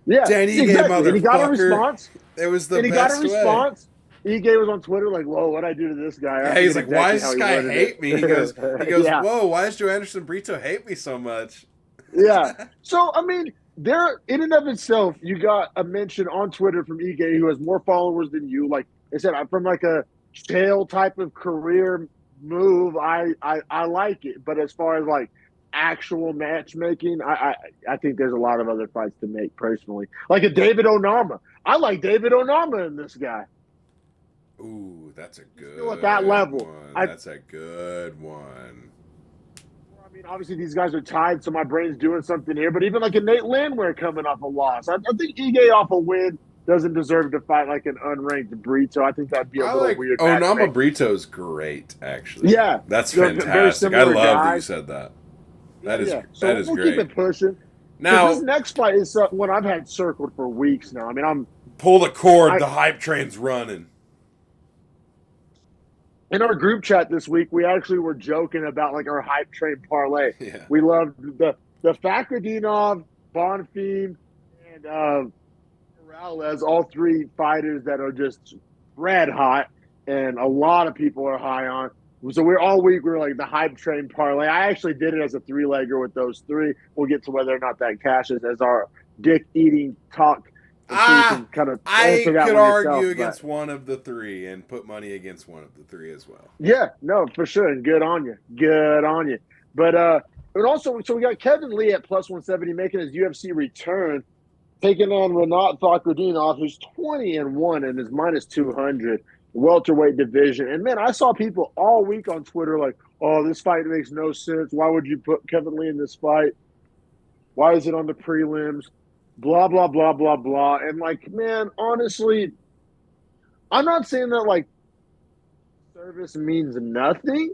Yeah. Danny exactly. Ige, and he got a response. It was the and he best got a response. Ige was on Twitter like, whoa, what'd I do to this guy? Yeah, he's like, why does this guy hate me? He goes, yeah. Whoa, why does Joe Anderson Brito hate me so much? Yeah. So I mean, there in and of itself, you got a mention on Twitter from Ige who has more followers than you. Like I said, I'm from like a jail type of career move. I like it, but as far as like actual matchmaking, I think there's a lot of other fights to make personally. Like a David Onama, I like David Onama in this guy. Ooh, that's a good. Still at that level, that's a good one. I mean, obviously these guys are tied, so my brain's doing something here. But even like a Nate Landwehr coming off a loss, I think Ige off a win doesn't deserve to fight like an unranked Brito. I think that'd be a little weird. Onama Brito's great, actually. Yeah. That's fantastic. I love that you said that. That is great. Keep it pushing. Now, this next fight is one I've had circled for weeks now. I mean, pull the cord. The hype train's running. In our group chat this week, we actually were joking about like our hype train parlay. Yeah. We loved the Fakhdinov, Bonfim, and Morales, all three fighters that are just red hot, and a lot of people are high on. So we're all week we're like the hype train parlay. I actually did it as a 3-legger with those three. We'll get to whether or not that cashes as our dick eating talk. I could argue against one of the three and put money against one of the three as well. Yeah, no, for sure, and good on you. But and also, so we got Kevin Lee at plus 170 making his UFC return, taking on Renat Fakhrudinov, who's 20-1 and is minus 200 welterweight division. And man, I saw people all week on Twitter like, "Oh, this fight makes no sense. Why would you put Kevin Lee in this fight? Why is it on the prelims? Blah blah blah blah blah." And like, man, honestly, I'm not saying that like service means nothing,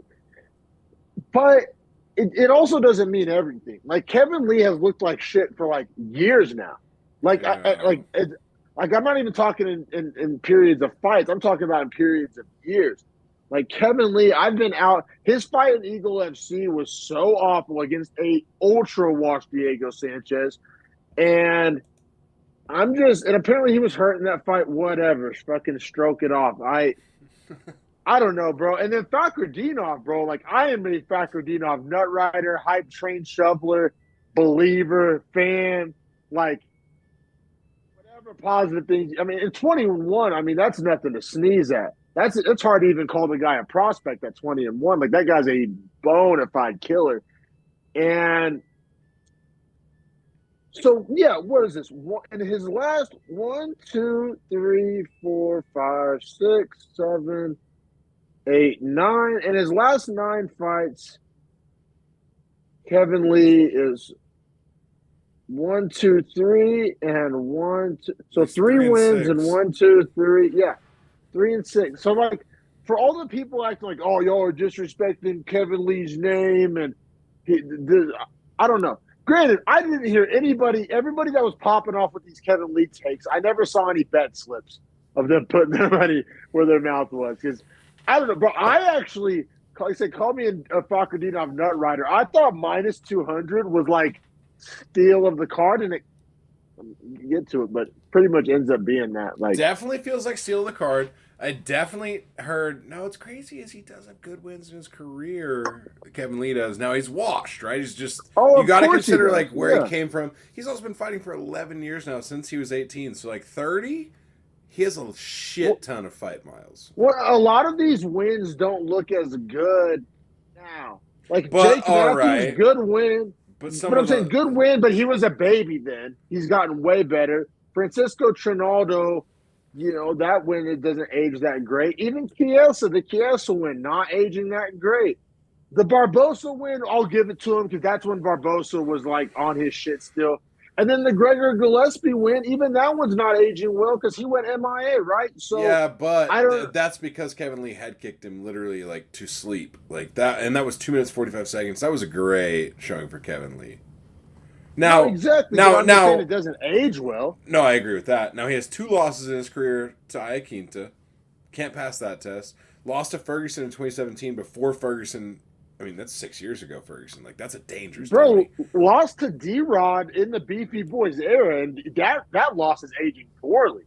but it also doesn't mean everything. Like Kevin Lee has looked like shit for like years now. Like Yeah. like I'm not even talking in periods of fights. I'm talking about in periods of years. Like Kevin Lee, I've been out. His fight in Eagle FC was so awful against a ultra washed Diego Sanchez, and and apparently he was hurt in that fight. Whatever, fucking stroke it off. I don't know, bro. And then Fakhrudinov, bro. Like I am a Fakhrudinov nut rider, hype train shoveler, believer, fan. Like whatever positive things. I mean, in 21, I mean that's nothing to sneeze at. It's hard to even call the guy a prospect at 20-1. Like that guy's a bona fide killer. And so yeah, what is this? In his last 1, 2, 3, 4, 5, 6, 7, 8, 9. In his last 9 fights, Kevin Lee is 1, 2, 3, and 1, 2. So He's 3 wins 3-6. and 1, 2, 3. Yeah, 3 and 6. So like, for all the people acting like, oh, y'all are disrespecting Kevin Lee's name, and I don't know. Granted, I didn't hear everybody that was popping off with these Kevin Lee takes. I never saw any bet slips of them putting their money where their mouth was. Because I don't know, bro. I actually, like I said, call me a Fakhrudinov nut rider. I thought minus 200 was like steal of the card, and it get to it, but pretty much ends up being that. Like, Definitely feels like steal of the card. I definitely heard. No, what's crazy is he does have good wins in his career. Kevin Lee does. Now he's washed, right? He's just you got to consider like where he came from. He's also been fighting for 11 years now since he was 18. So like 30, he has a shit ton of fight miles. Well, a lot of these wins don't look as good now. Like But, Jake Matthews, good win. But I'm saying good win, but he was a baby then. He's gotten way better. Francisco Trinaldo, that win, it doesn't age that great. Even the Chiesa win, not aging that great. The Barbosa win, I'll give it to him because that's when Barbosa was like on his shit still. And then the Gregor Gillespie win, even that one's not aging well because he went MIA, right? So yeah, but that's because Kevin Lee head kicked him literally like to sleep like that, and that was 2 minutes 45 seconds. That was a great showing for Kevin Lee. Now, exactly. Now, it doesn't age well. No, I agree with that. Now he has 2 losses in his career to Iaquinta. Can't pass that test. Lost to Ferguson in 2017 before Ferguson. I mean, that's 6 years ago, Ferguson. Like, that's a dangerous Bro, lost to D-Rod in the Beefy Boys era, and that loss is aging poorly.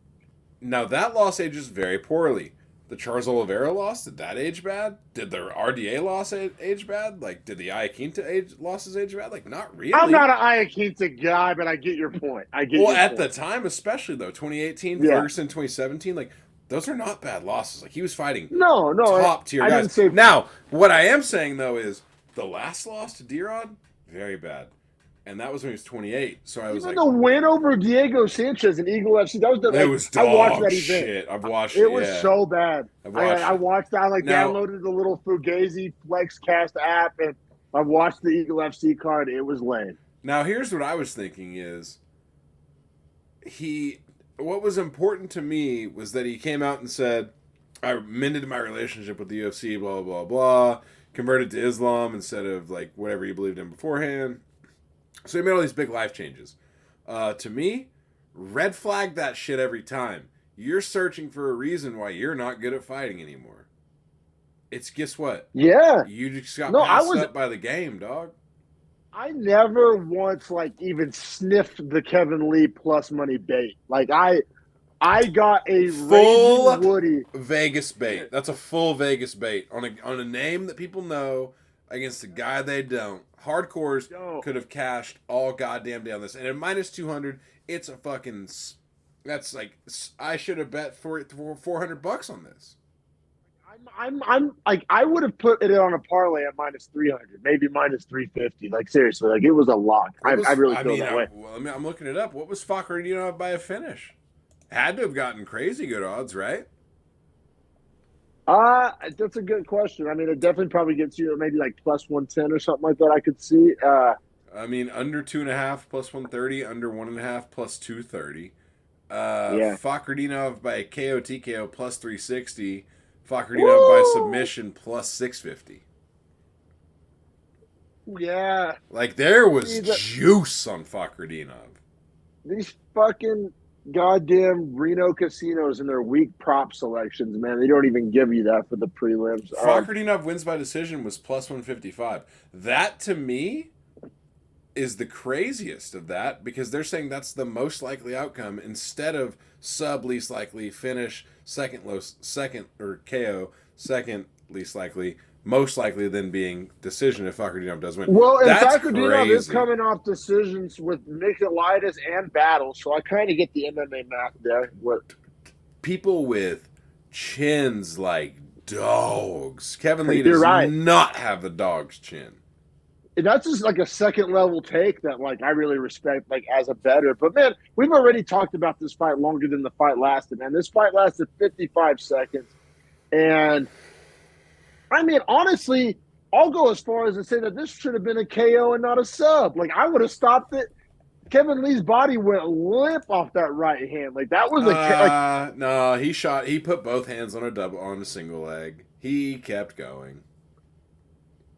Now, that loss ages very poorly. The Charles Oliveira loss, did that age bad? Did the RDA loss age bad? Like, did the Iaquinta losses age bad? Like, not really. I'm not an Iaquinta guy, but I get your point. The time, especially, though, 2018, Ferguson, 2017, like, those are not bad losses. Like, he was fighting top tier guys. Now, what I am saying, though, is the last loss to D-Rod, very bad. And that was when he was 28. So I was the win over Diego Sanchez in Eagle FC, that was I watched that event. I've watched it. It was so bad. I watched that. I downloaded the little Fugazi Flexcast app, and I watched the Eagle FC card. It was lame. Now, here's what I was thinking is what was important to me was that he came out and said, I mended my relationship with the UFC, blah, blah, blah, converted to Islam instead of like whatever he believed in beforehand. So he made all these big life changes. To me, red flag that shit every time. You're searching for a reason why you're not good at fighting anymore. It's, guess what? Yeah. You just got passed up by the game, dog. I never once even sniffed the Kevin Lee plus money bait. Like I got a full Woody Vegas bait. That's a full Vegas bait on a name that people know against a guy they don't. Hardcores could have cashed all goddamn day on this. And at minus 200, it's a fucking... That's like... I should have bet $400 on this. I'm like I would have put it on a parlay at minus 300, maybe minus 350. Like seriously, like it was a lock. I really feel that way. I'm looking it up. What was Fakhretdinov by a finish? Had to have gotten crazy good odds, right? That's a good question. I mean, it definitely probably gets you maybe like plus 110 or something like that. I could see. I mean, under 2.5 plus 130, under 1.5 plus 230. Yeah. Fakhretdinov by KO TKO plus 360. Fakhretdinov by submission plus 650. Yeah. Like there was juice on Fakhretdinov. These fucking goddamn Reno casinos and their weak prop selections, man. They don't even give you that for the prelims. Fakhretdinov wins by decision was plus 155. That to me is the craziest of that because they're saying that's the most likely outcome instead of sub least likely finish second or KO second least likely most likely than being decision if Fakhretdinov does win. Well, and Fakhretdinov is coming off decisions with Michaelitis and Battle, so I kind of get the MMA math there. What people with chins like dogs? Kevin Lee does not have the dog's chin. And that's just like a second level take that like I really respect like as a bettor. But man, we've already talked about this fight longer than the fight lasted, man. This fight lasted 55 seconds. And I mean, honestly, I'll go as far as to say that this should have been a KO and not a sub. Like I would have stopped it. Kevin Lee's body went limp off that right hand. Like that was no, he put both hands on a single leg. He kept going.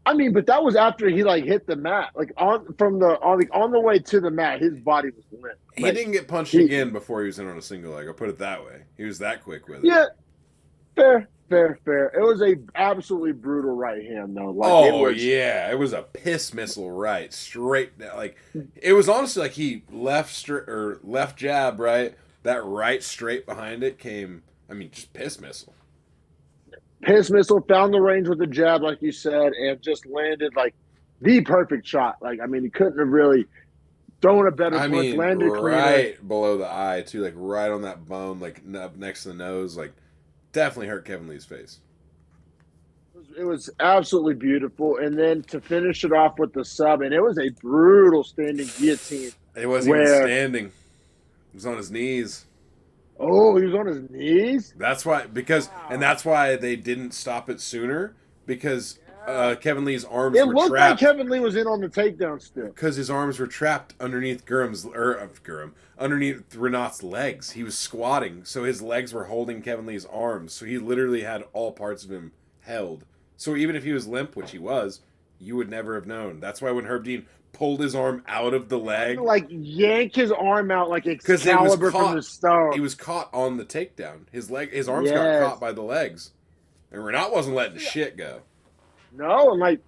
I mean, but that was after he like hit the mat, like on the way to the mat, his body was limp. He didn't get punched again before he was in on a single leg. I'll put it that way. He was that quick with it. Yeah, fair. It was a absolutely brutal right hand though. Like, it was a piss missile right straight down. Like it was honestly like he left jab right. That right straight behind it came. I mean, just piss missile. Piss missile, found the range with the jab, like you said, and just landed like the perfect shot. Like, I mean, he couldn't have really thrown a better punch, landed right cleaner. Below the eye, too, like right on that bone, like up next to the nose, like definitely hurt Kevin Lee's face. It was absolutely beautiful. And then to finish it off with the sub, and it was a brutal standing guillotine. It wasn't even standing. It was on his knees. Oh, he was on his knees? That's why, and that's why they didn't stop it sooner, because Kevin Lee's arms were trapped. It looked like Kevin Lee was in on the takedown still. Because his arms were trapped underneath underneath Renat's legs. He was squatting, so his legs were holding Kevin Lee's arms, so he literally had all parts of him held. So even if he was limp, which he was, you would never have known. That's why when Herb Dean pulled his arm out of the leg, like yank his arm out like Excalibur from the stone. He was caught on the takedown. His arms got caught by the legs, and Renat wasn't letting shit go. No, and like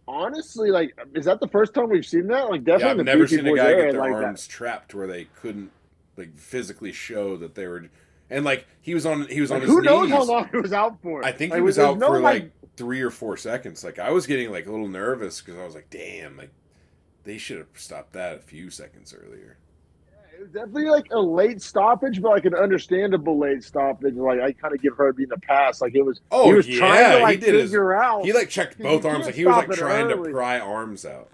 honestly, like is that the first time we've seen that? Like definitely, I've never seen a guy get their arms trapped where they couldn't like physically show that they were. And like he was on his knees. Who knows how long he was out for? I think he was out for like 3 or 4 seconds. Like I was getting like a little nervous because I was like, damn, like. They should have stopped that a few seconds earlier. Yeah, it was definitely like a late stoppage, but like an understandable late stoppage. Like I kind of give Herb Dean a pass. Like it was. Oh, he was trying to like he did figure out. He like checked both arms. Like he was like trying to pry arms out.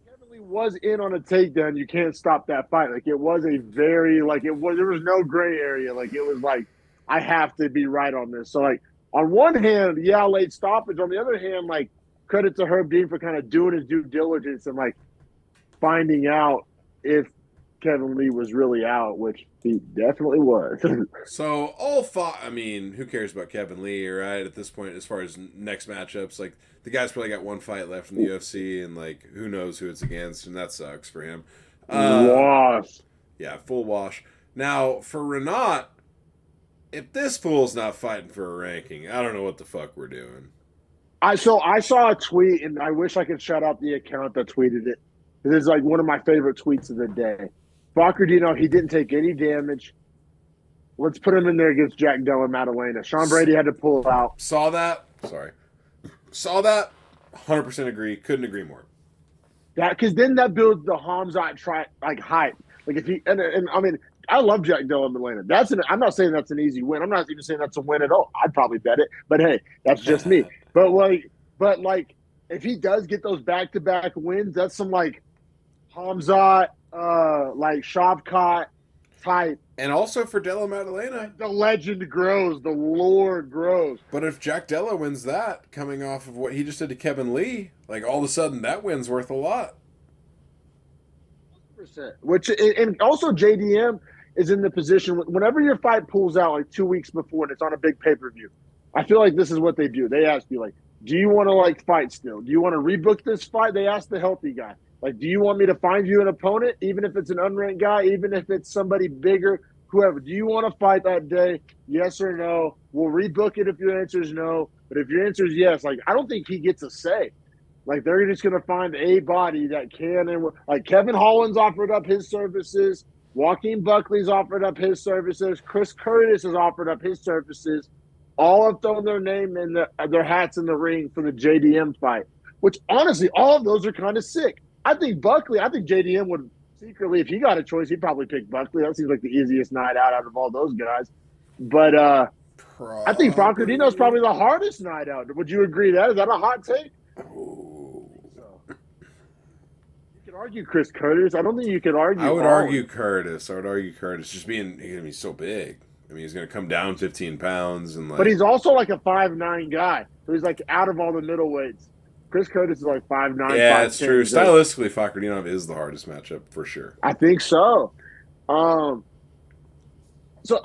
Kevin Lee was in on a takedown. You can't stop that fight. Like it was a very like it was. There was no gray area. Like it was like I have to be right on this. So like on one hand, yeah, late stoppage. On the other hand, like. Credit to Herb Dean for kind of doing his due diligence and like finding out if Kevin Lee was really out, which he definitely was. So I mean, who cares about Kevin Lee, right? At this point, as far as next matchups, like the guy's probably got one fight left in the UFC, and like who knows who it's against, and that sucks for him. Wash. Yeah, full wash. Now for Renat, if this fool's not fighting for a ranking, I don't know what the fuck we're doing. I saw a tweet, and I wish I could shout out the account that tweeted it. It is like one of my favorite tweets of the day. Fakhretdinov, he didn't take any damage. Let's put him in there against Jack Della Maddalena. Sean Brady had to pull out. Saw that. 100% agree. Couldn't agree more. Yeah, because then that builds the Hamzat hype. Like if he and I mean I love Jack Della Molina. I'm not saying that's an easy win. I'm not even saying that's a win at all. I'd probably bet it, but hey, that's just me. But like, if he does get those back-to-back wins, that's some like Hamzat, like Shavkat type. And also for Della Maddalena, the legend grows, the lore grows. But if Jack Della wins that, coming off of what he just did to Kevin Lee, like all of a sudden that win's worth a lot. Which, and also JDM is in the position whenever your fight pulls out like 2 weeks before and it's on a big pay-per-view, I feel like this is what they do. They ask you like, do you want to like fight still? Do you want to rebook this fight? They ask the healthy guy. Like, do you want me to find you an opponent, even if it's an unranked guy, even if it's somebody bigger, whoever? Do you want to fight that day? Yes or no? We'll rebook it if your answer is no. But if your answer is yes, like, I don't think he gets a say. Like, they're just going to find a body that can. And like, Kevin Holland's offered up his services. Joaquin Buckley's offered up his services. Chris Curtis has offered up his services. All have thrown their name in their hats in the ring for the JDM fight, which honestly, all of those are kind of sick. I think JDM would secretly, if he got a choice, he'd probably pick Buckley. That seems like the easiest night out of all those guys. But I think Faccardino is probably the hardest night out. Would you agree that? Is that a hot take? Oh. You could argue Chris Curtis. I don't think you could argue. I would argue Curtis. Just he's going to be so big. I mean, he's going to come down 15 pounds. But he's also like a 5'9" guy. So he's like out of all the middleweights. Chris Curtis is like 5'9". Yeah, it's true. Stylistically, Faccardino is the hardest matchup for sure. I think so. So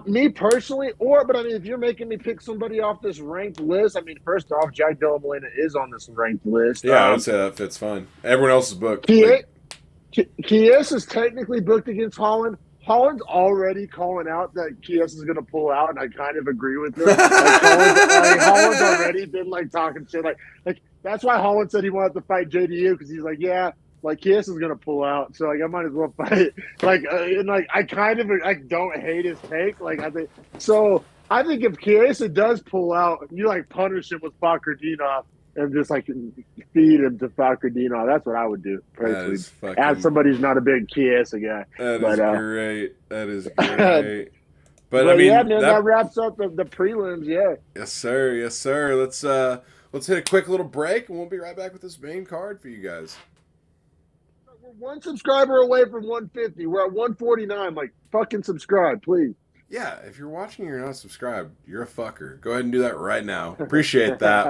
me personally, but I mean, if you're making me pick somebody off this ranked list, I mean, first off, Jack Della Molina is on this ranked list. Yeah, I would say that fits fine. Everyone else is booked. Chiesa is technically booked against Holland. Holland's already calling out that Chiesa is going to pull out, and I kind of agree with him. Holland's already been like talking shit. Like that's why Holland said he wanted to fight JDU, because he's like, yeah, like Chiesa's going to pull out, so like I might as well fight. I kind of don't hate his take. Like I think if Chiesa does pull out, you like punish him with Faccardino and just like feed him to Faccardino. That's what I would do personally. As somebody who's not a big Chiesa guy. Great. That is great. But I mean, yeah, man, that wraps up the prelims. Yeah. Yes, sir. Let's hit a quick little break, and we'll be right back with this main card for you guys. We're one subscriber away from 150. We're at 149. Like, fucking subscribe, please. Yeah, if you're watching and you're not subscribed, you're a fucker. Go ahead and do that right now. Appreciate that.